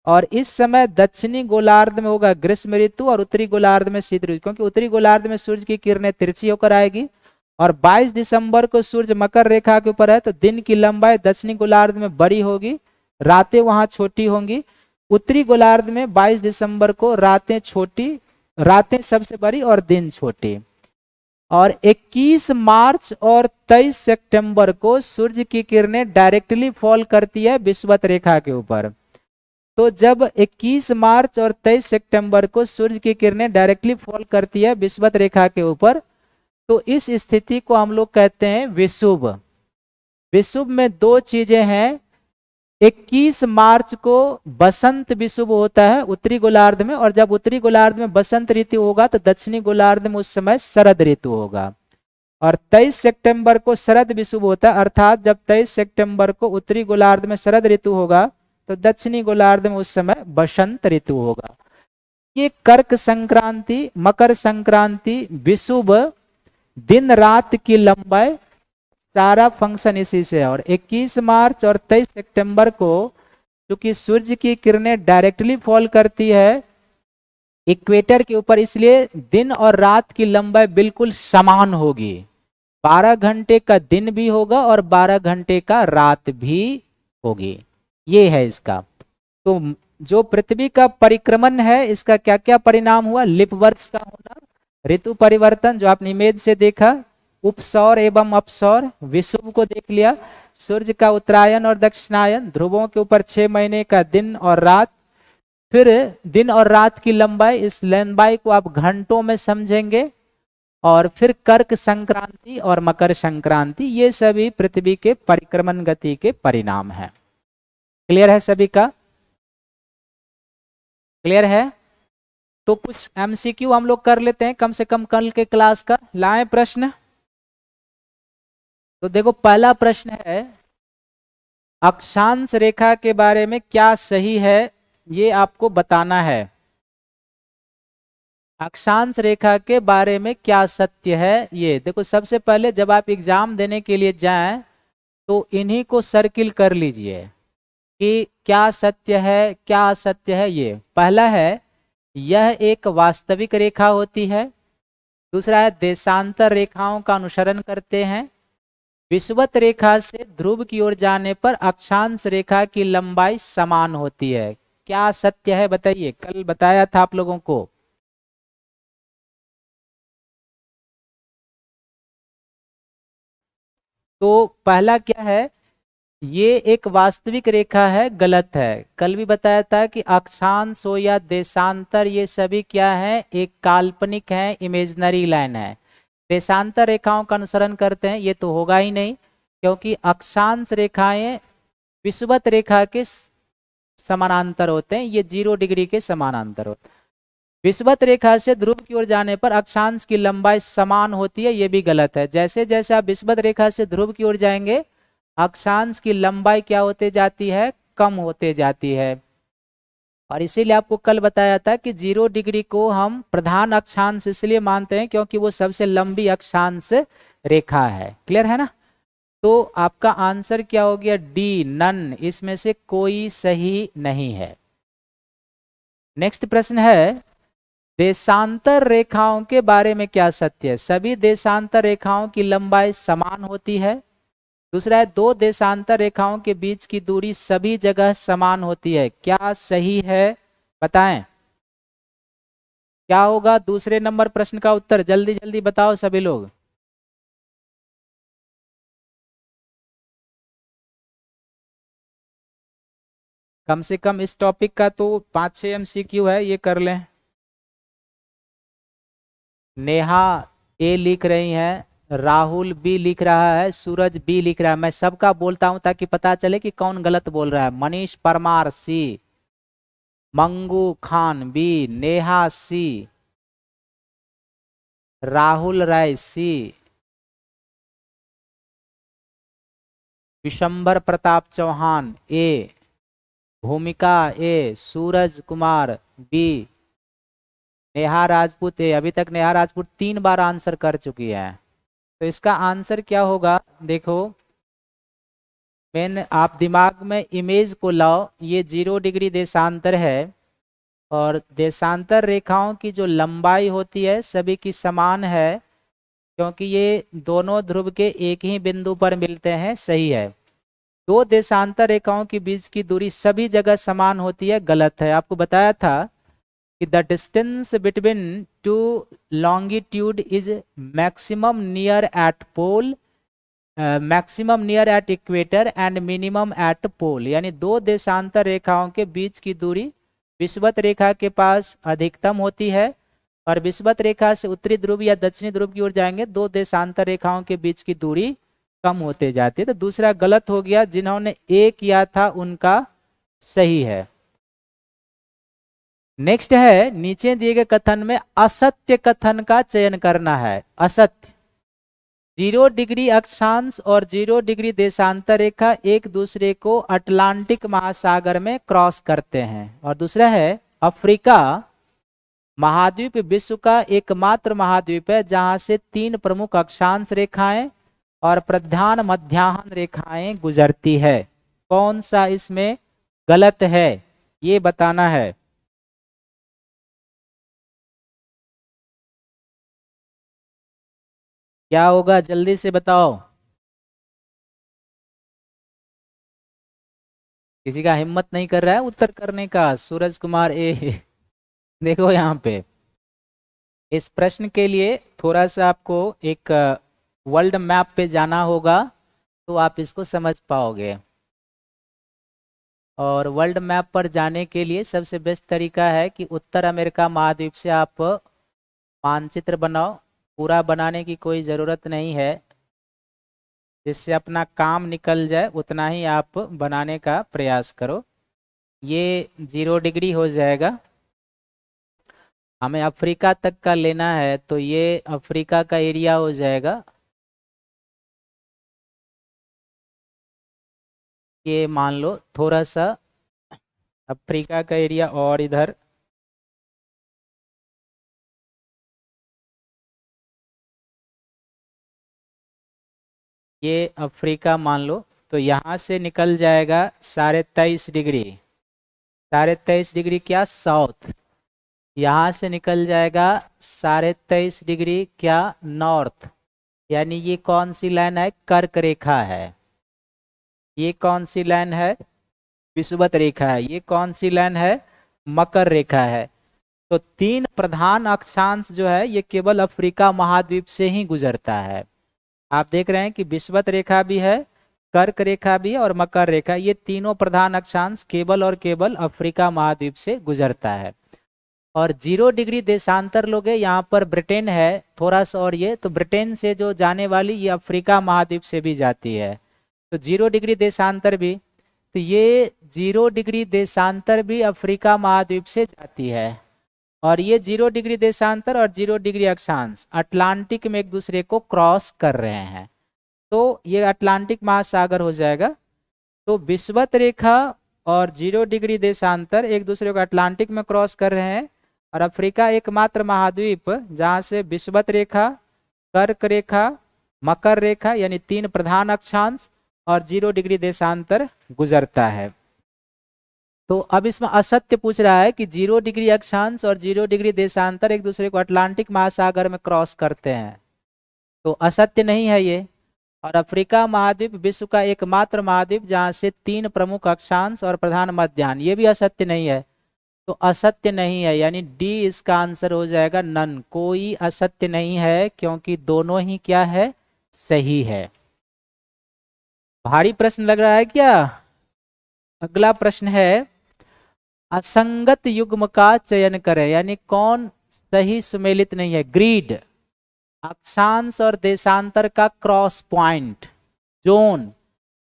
और इस समय दक्षिणी गोलार्ध में होगा ग्रीष्म ऋतु और उत्तरी गोलार्ध में शीत ऋतु, क्योंकि उत्तरी गोलार्ध में सूर्य की किरणें तिरछी होकर आएगी। और 22 दिसंबर को सूर्य मकर रेखा के ऊपर है तो दिन की लंबाई दक्षिणी गोलार्ध में बड़ी होगी, रातें वहां छोटी होंगी। उत्तरी गोलार्ध में 22 दिसंबर को रातें छोटी, रातें सबसे बड़ी और दिन छोटी। और 21 मार्च और 23 सितंबर को सूर्य की किरणें डायरेक्टली फॉल करती है विषुवत रेखा के ऊपर। तो जब 21 मार्च और 23 सितंबर को सूर्य की किरणें डायरेक्टली फॉल करती है विषुवत रेखा के ऊपर, तो इस स्थिति को हम लोग कहते हैं विषुव। विषुव में दो चीजें हैं, 21 मार्च को बसंत विषुव होता है उत्तरी गोलार्ध में, और जब उत्तरी गोलार्ध में बसंत ऋतु होगा तो दक्षिणी गोलार्ध में उस समय शरद ऋतु होगा। और 23 सितंबर को शरद विषुव होता है, अर्थात जब 23 सितंबर को उत्तरी गोलार्ध में शरद ऋतु होगा तो दक्षिणी गोलार्ध में उस समय बसंत ऋतु होगा। ये कर्क संक्रांति, मकर संक्रांति, विषुव, दिन रात की लंबाई, सारा फंक्शन इसी से है। और 21 मार्च और 23 सितंबर को क्योंकि सूर्य की किरणें डायरेक्टली फॉल करती है इक्वेटर के ऊपर, इसलिए दिन और रात की लंबाई बिल्कुल समान होगी। 12 घंटे का दिन भी होगा और 12 घंटे का रात भी होगी। ये है इसका। तो जो पृथ्वी का परिक्रमण है इसका क्या क्या परिणाम हुआ? लीप वर्ष का होना, ऋतु परिवर्तन जो आपने इमेज से देखा, उपसौर एवं अपसौर, विषुव को देख लिया, सूर्य का उत्तरायण और दक्षिणायन, ध्रुवों के ऊपर 6 महीने का दिन और रात, फिर दिन और रात की लंबाई, इस लंबाई को आप घंटों में समझेंगे, और फिर कर्क संक्रांति और मकर संक्रांति, ये सभी पृथ्वी के परिक्रमण गति के परिणाम हैं। क्लियर है सभी का? क्लियर है? तो कुछ एमसीक्यू हम लोग कर लेते हैं कम से कम कल के क्लास का। लाएं प्रश्न? तो देखो पहला प्रश्न है, अक्षांश रेखा के बारे में क्या सही है ये आपको बताना है। अक्षांश रेखा के बारे में क्या सत्य है ये देखो। सबसे पहले जब आप एग्जाम देने के लिए जाएं तो इन्हीं को सर्किल कर लीजिए कि क्या सत्य है क्या असत्य है। ये पहला है, यह एक वास्तविक रेखा होती है। दूसरा है, देशांतर रेखाओं का अनुसरण करते हैं। विषुवत रेखा से ध्रुव की ओर जाने पर अक्षांश रेखा की लंबाई समान होती है। क्या सत्य है बताइए? कल बताया था आप लोगों को। तो पहला क्या है, ये एक वास्तविक रेखा है, गलत है। कल भी बताया था कि अक्षांश हो या देशांतर ये सभी क्या है, एक काल्पनिक है, इमेजिनरी लाइन है। देशांतर रेखाओं का अनुसरण करते हैं ये तो होगा ही नहीं, क्योंकि अक्षांश रेखाएं विषुवत रेखा के समानांतर होते हैं, ये 0 डिग्री के समानांतर होते हैं। विषुवत रेखा से ध्रुव की ओर जाने पर अक्षांश की लंबाई समान होती है, ये भी गलत है। जैसे जैसे आप विषुवत रेखा से ध्रुव की ओर जाएंगे अक्षांश की लंबाई क्या होते जाती है, कम होते जाती है। और इसीलिए आपको कल बताया था कि 0 डिग्री को हम प्रधान अक्षांश इसलिए मानते हैं क्योंकि वो सबसे लंबी अक्षांश रेखा है। क्लियर है ना? तो आपका आंसर क्या हो गया? D, none. इसमें से कोई सही नहीं है। नेक्स्ट प्रश्न है, देशांतर रेखाओं के बारे में क्या सत्य है? सभी देशांतर रेखाओं की लंबाई समान होती है। दूसरा है, 2 देशांतर रेखाओं के बीच की दूरी सभी जगह समान होती है। क्या सही है बताएं? क्या होगा दूसरे नंबर प्रश्न का उत्तर? जल्दी जल्दी बताओ सभी लोग। कम से कम इस टॉपिक का तो 5-6 एमसीक्यू है, ये कर लें। नेहा ए लिख रही हैं, राहुल बी लिख रहा है, सूरज बी लिख रहा है। मैं सबका बोलता हूं ताकि पता चले कि कौन गलत बोल रहा है। मनीष परमार सी, मंगू खान बी, नेहा सी, राहुल राय सी, विशंबर प्रताप चौहान ए, भूमिका ए, सूरज कुमार बी, नेहा राजपूत ए। अभी तक नेहा राजपूत 3 बार आंसर कर चुकी है। तो इसका आंसर क्या होगा देखो, मैंने आप दिमाग में इमेज को लाओ। ये 0 डिग्री देशांतर है और देशांतर रेखाओं की जो लंबाई होती है सभी की समान है, क्योंकि ये दोनों ध्रुव के एक ही बिंदु पर मिलते हैं। सही है। 2 देशांतर रेखाओं के बीच की दूरी सभी जगह समान होती है, गलत है। आपको बताया था कि the distance between 2 longitude is maximum near at pole, maximum near at equator and minimum at pole. यानी 2 देशांतर रेखाओं के बीच की दूरी विषुवत रेखा के पास अधिकतम होती है और विषुवत रेखा से उत्तरी ध्रुव या दक्षिणी ध्रुव की ओर जाएंगे, दो देशांतर रेखाओं के बीच की दूरी कम होते जाती है। तो दूसरा गलत हो गया, जिन्होंने ए किया था उनका सही है। नेक्स्ट है, नीचे दिए गए कथन में असत्य कथन का चयन करना है। असत्य, 0 डिग्री अक्षांश और 0 डिग्री देशांतर रेखा एक दूसरे को अटलांटिक महासागर में क्रॉस करते हैं। और दूसरा है, अफ्रीका महाद्वीप विश्व का एकमात्र महाद्वीप है जहां से 3 प्रमुख अक्षांश रेखाएं और प्रधान मध्याह्न रेखाएं गुजरती है। कौन सा इसमें गलत है ये बताना है। क्या होगा जल्दी से बताओ। किसी का हिम्मत नहीं कर रहा है उत्तर करने का। सूरज कुमार ए देखो यहाँ पे इस प्रश्न के लिए थोड़ा सा आपको एक वर्ल्ड मैप पे जाना होगा तो आप इसको समझ पाओगे। और वर्ल्ड मैप पर जाने के लिए सबसे बेस्ट तरीका है कि उत्तर अमेरिका महाद्वीप से आप मानचित्र बनाओ। पूरा बनाने की कोई ज़रूरत नहीं है, जिससे अपना काम निकल जाए उतना ही आप बनाने का प्रयास करो। ये 0 डिग्री हो जाएगा। हमें अफ्रीका तक का लेना है तो ये अफ्रीका का एरिया हो जाएगा। ये मान लो थोड़ा सा अफ्रीका का एरिया और इधर ये अफ्रीका मान लो, तो यहाँ से निकल जाएगा 23.5 डिग्री। 23.5 डिग्री क्या साउथ, यहाँ से निकल जाएगा 23.5 डिग्री क्या नॉर्थ। यानी ये कौन सी लाइन है, कर्क रेखा है। ये कौन सी लाइन है, विषुवत रेखा है। ये कौन सी लाइन है, मकर रेखा है। तो 3 प्रधान अक्षांश जो है ये केवल अफ्रीका महाद्वीप से ही गुजरता है। आप देख रहे हैं कि विषुवत रेखा भी है, कर्क रेखा भी है और मकर रेखा। ये तीनों प्रधान अक्षांश केवल और केवल अफ्रीका महाद्वीप से गुजरता है। और 0 डिग्री देशांतर लोगे, यहाँ पर ब्रिटेन है थोड़ा सा, और ये तो ब्रिटेन से जो जाने वाली ये अफ्रीका महाद्वीप से भी जाती है। तो 0 डिग्री देशांतर भी, तो ये 0 डिग्री देशांतर भी अफ्रीका महाद्वीप से जाती है। और ये 0 डिग्री देशांतर और 0 डिग्री अक्षांश अटलांटिक में एक दूसरे को क्रॉस कर रहे हैं, तो ये अटलांटिक महासागर हो जाएगा। तो विषुवत रेखा और 0 डिग्री देशांतर एक दूसरे को अटलांटिक में क्रॉस कर रहे हैं। और अफ्रीका एकमात्र महाद्वीप जहाँ से विषुवत रेखा, कर्क रेखा, मकर रेखा यानी 3 प्रधान अक्षांश और 0 डिग्री देशांतर गुजरता है। तो अब इसमें असत्य पूछ रहा है कि 0 डिग्री अक्षांश और 0 डिग्री देशांतर एक दूसरे को अटलांटिक महासागर में क्रॉस करते हैं, तो असत्य नहीं है ये। और अफ्रीका महाद्वीप विश्व का एकमात्र महाद्वीप जहाँ से 3 प्रमुख अक्षांश और प्रधान मध्याह्न, ये भी असत्य नहीं है। तो असत्य नहीं है, यानी डी इसका आंसर हो जाएगा नन। कोई असत्य नहीं है क्योंकि दोनों ही क्या है, सही है। भारी प्रश्न लग रहा है क्या। अगला प्रश्न है, असंगत युग्म का चयन करें, यानी कौन सही सुमेलित नहीं है। ग्रीड, अक्षांश और देशांतर का क्रॉस पॉइंट, जोन,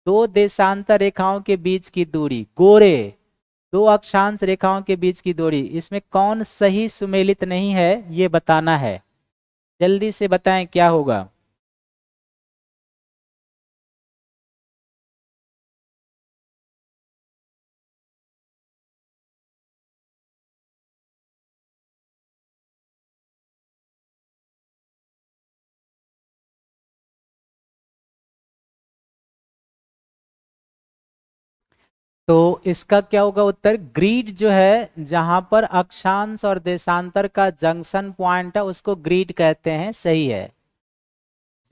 2 देशांतर रेखाओं के बीच की दूरी, गोरे, 2 अक्षांश रेखाओं के बीच की दूरी, इसमें कौन सही सुमेलित नहीं है ये बताना है। जल्दी से बताएं क्या होगा। तो इसका क्या होगा उत्तर, ग्रीड जो है जहां पर अक्षांश और देशांतर का जंक्शन पॉइंट है उसको ग्रीड कहते हैं, सही है।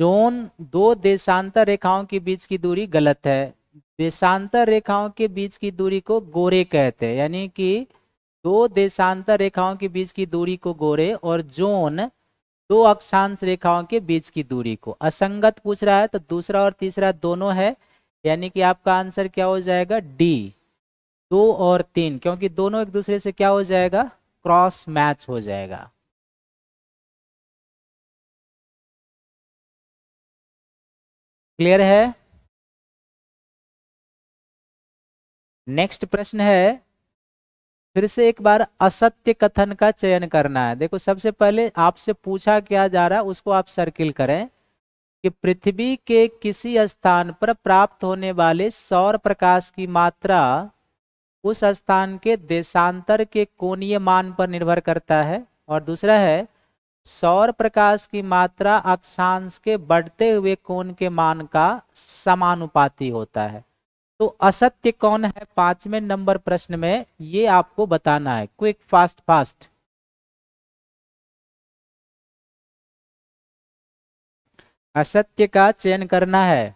जोन, 2 देशांतर रेखाओं के बीच की दूरी, गलत है। देशांतर रेखाओं के बीच की दूरी को गोरे कहते हैं, यानी कि 2 देशांतर रेखाओं के बीच की दूरी को गोरे, और जोन 2 अक्षांश रेखाओं के बीच की दूरी को। असंगत पूछ रहा है तो दूसरा और तीसरा दोनों है, यानी कि आपका आंसर क्या हो जाएगा, डी, 2 और 3, क्योंकि दोनों एक दूसरे से क्या हो जाएगा, क्रॉस मैच हो जाएगा। क्लियर है? नेक्स्ट प्रश्न है, फिर से एक बार असत्य कथन का चयन करना है। देखो सबसे पहले आपसे पूछा क्या जा रहा है उसको आप सर्किल करें कि पृथ्वी के किसी स्थान पर प्राप्त होने वाले सौर प्रकाश की मात्रा उस स्थान के देशांतर के कोणीय मान पर निर्भर करता है, और दूसरा है सौर प्रकाश की मात्रा अक्षांश के बढ़ते हुए कोण के मान का समानुपाती होता है। तो असत्य कौन है 5वें नंबर प्रश्न में, ये आपको बताना है। Quick fast fast. असत्य का चयन करना है।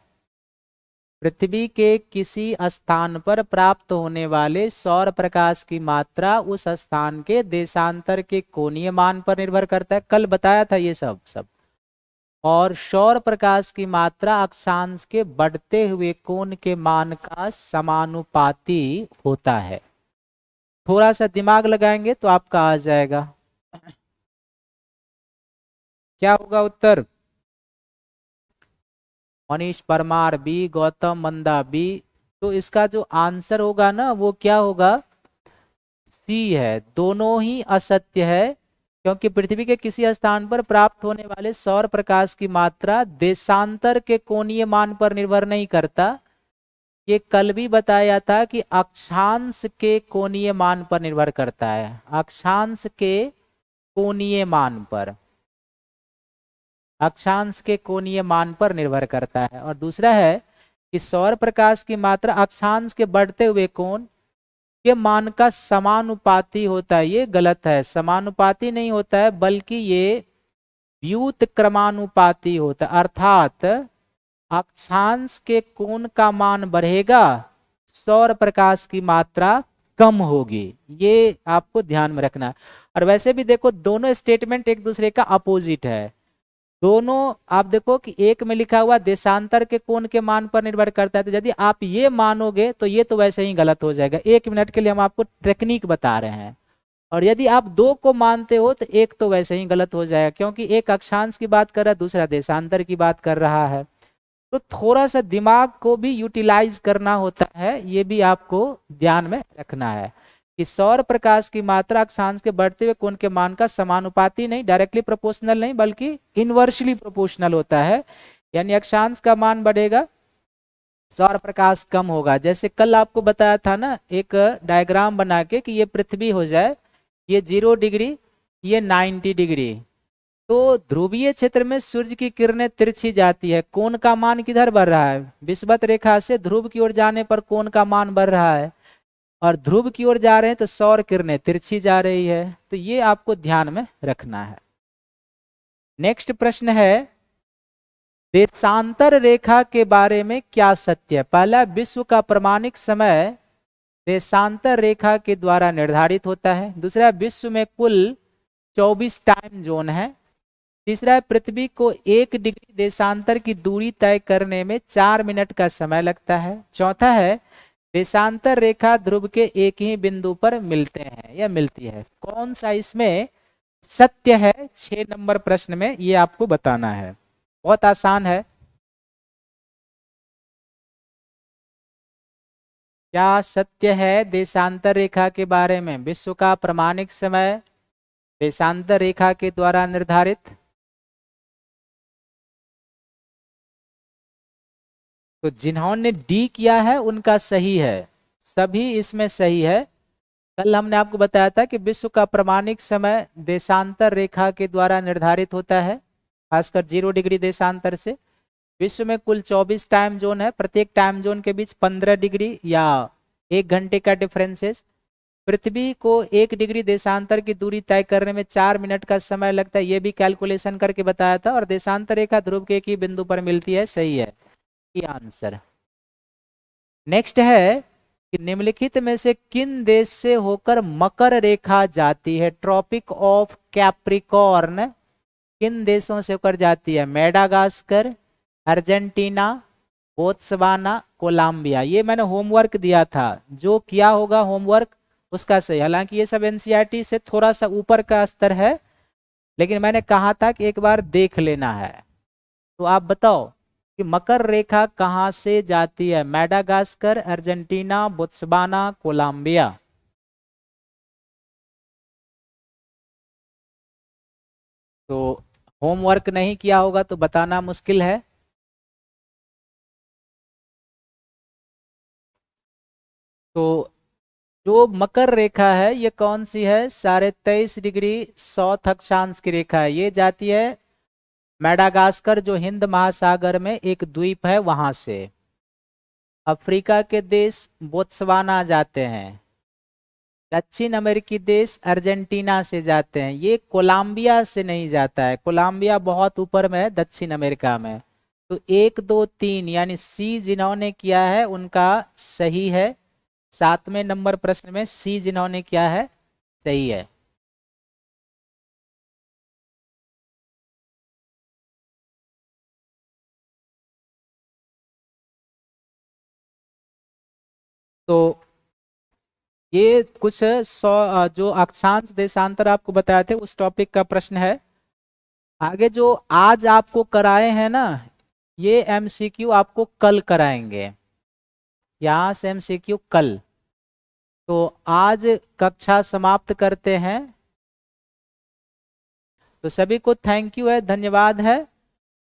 पृथ्वी के किसी स्थान पर प्राप्त होने वाले सौर प्रकाश की मात्रा उस स्थान के देशांतर के कोणीय मान पर निर्भर करता है, कल बताया था ये सब। और सौर प्रकाश की मात्रा अक्षांश के बढ़ते हुए कोण के मान का समानुपाती होता है। थोड़ा सा दिमाग लगाएंगे तो आपका आ जाएगा। क्या होगा उत्तर? मनीष परमार बी, गौतम मंदा बी। तो इसका जो आंसर होगा ना वो क्या होगा? सी है। दोनों ही असत्य है, क्योंकि पृथ्वी के किसी स्थान पर प्राप्त होने वाले सौर प्रकाश की मात्रा देशांतर के कोणीय मान पर निर्भर नहीं करता। ये कल भी बताया था कि अक्षांश के कोणीय मान पर निर्भर करता है, अक्षांश के कोणीय मान पर, अक्षांश के कोणीय मान पर निर्भर करता है। और दूसरा है कि सौर प्रकाश की मात्रा अक्षांश के बढ़ते हुए कोण के मान का समानुपाती होता है। ये गलत है, समानुपाती नहीं होता है बल्कि ये व्युत्क्रमानुपाती होता है, अर्थात अक्षांश के कोण का मान बढ़ेगा, सौर प्रकाश की मात्रा कम होगी। ये आपको ध्यान में रखना है। और वैसे भी देखो दोनों स्टेटमेंट एक दूसरे का अपोजिट है। दोनों आप देखो कि एक में लिखा हुआ देशांतर के कोण के मान पर निर्भर करता है, तो यदि आप ये मानोगे तो ये तो वैसे ही गलत हो जाएगा। 1 मिनट के लिए हम आपको टेक्निक बता रहे हैं। और यदि आप दो को मानते हो तो एक तो वैसे ही गलत हो जाएगा, क्योंकि एक अक्षांश की बात कर रहा है, दूसरा देशांतर की बात कर रहा है। तो थोड़ा सा दिमाग को भी यूटिलाइज करना होता है, ये भी आपको ध्यान में रखना है कि सौर प्रकाश की मात्रा अक्षांश के बढ़ते हुए कोण के मान का समानुपाती नहीं, डायरेक्टली प्रोपोर्शनल नहीं, बल्कि इनवर्सली प्रोपोर्शनल होता है। यानी अक्षांश का मान बढ़ेगा, सौर प्रकाश कम होगा। जैसे कल आपको बताया था ना एक डायग्राम बना के कि ये पृथ्वी हो जाए, ये 0 डिग्री, ये 90 डिग्री, तो ध्रुवीय क्षेत्र में सूर्य की किरणें तिरछी जाती है, कोण का मान किधर बढ़ रहा है? विषुवत रेखा से ध्रुव की ओर जाने पर कोण का मान बढ़ रहा है, और ध्रुव की ओर जा रहे हैं तो सौर किरणें तिरछी जा रही है। तो ये आपको ध्यान में रखना है। नेक्स्ट प्रश्न है, देशांतर रेखा के बारे में क्या सत्य है? पहला, विश्व का प्रमाणिक समय देशांतर रेखा के द्वारा निर्धारित होता है। दूसरा, विश्व में कुल 24 टाइम जोन है। तीसरा है, पृथ्वी को 1 डिग्री देशांतर की दूरी तय करने में 4 मिनट का समय लगता है। चौथा है, देशांतर रेखा ध्रुव के एक ही बिंदु पर मिलते हैं या मिलती है। कौन सा इसमें सत्य है 6 नंबर प्रश्न में, ये आपको बताना है। बहुत आसान है। क्या सत्य है देशांतर रेखा के बारे में? विश्व का प्रमाणिक समय देशांतर रेखा के द्वारा निर्धारित। तो जिन्होंने डी किया है उनका सही है, सभी इसमें सही है। कल हमने आपको बताया था कि विश्व का प्रमाणिक समय देशांतर रेखा के द्वारा निर्धारित होता है, खासकर 0 डिग्री देशांतर से। विश्व में कुल 24 टाइम जोन है, प्रत्येक टाइम जोन के बीच 15 डिग्री या 1 घंटे का डिफरेंसेस। पृथ्वी को 1 डिग्री देशांतर की दूरी तय करने में 4 मिनट का समय लगता है, ये भी कैलकुलेशन करके बताया था। और देशांतर रेखा ध्रुव के एक ही बिंदु पर मिलती है, सही है ये आंसर। नेक्स्ट है कि निम्नलिखित में से किन देश से होकर मकर रेखा जाती है? ट्रॉपिक ऑफ कैप्रिकॉर्न किन देशों से होकर जाती है? Madagascar, Argentina, Botswana, Colombia. ये मैंने होमवर्क दिया था, जो किया होगा होमवर्क उसका सही। हालांकि ये सब एनसीईआरटी से थोड़ा सा ऊपर का स्तर है, लेकिन मैंने कहा था कि एक बार देख लेना है। तो आप बताओ कि मकर रेखा कहाँ से जाती है? Madagascar, Argentina, Botswana, Colombia. तो होमवर्क नहीं किया होगा तो बताना मुश्किल है। तो जो मकर रेखा है ये कौन सी है? 23.5 डिग्री साउथ अक्षांश की रेखा है। ये जाती है मैडागास्कर, जो हिंद महासागर में एक द्वीप है, वहां से। अफ्रीका के देश बोत्सवाना जाते हैं। दक्षिण अमेरिकी देश अर्जेंटीना से जाते हैं। ये कोलंबिया से नहीं जाता है, कोलंबिया बहुत ऊपर में है दक्षिण अमेरिका में। तो 1, 2, 3 यानी सी जिन्होंने किया है उनका सही है। 7वें नंबर प्रश्न में सी जिन्होंने किया है सही है। तो ये कुछ जो अक्षांश देशांतर आपको बताए थे उस टॉपिक का प्रश्न है। आगे जो आज आपको कराए हैं ना, ये एमसीक्यू आपको कल कराएंगे। यहाँ से एमसीक्यू कल। तो आज कक्षा समाप्त करते हैं। तो सभी को थैंक यू है, धन्यवाद है।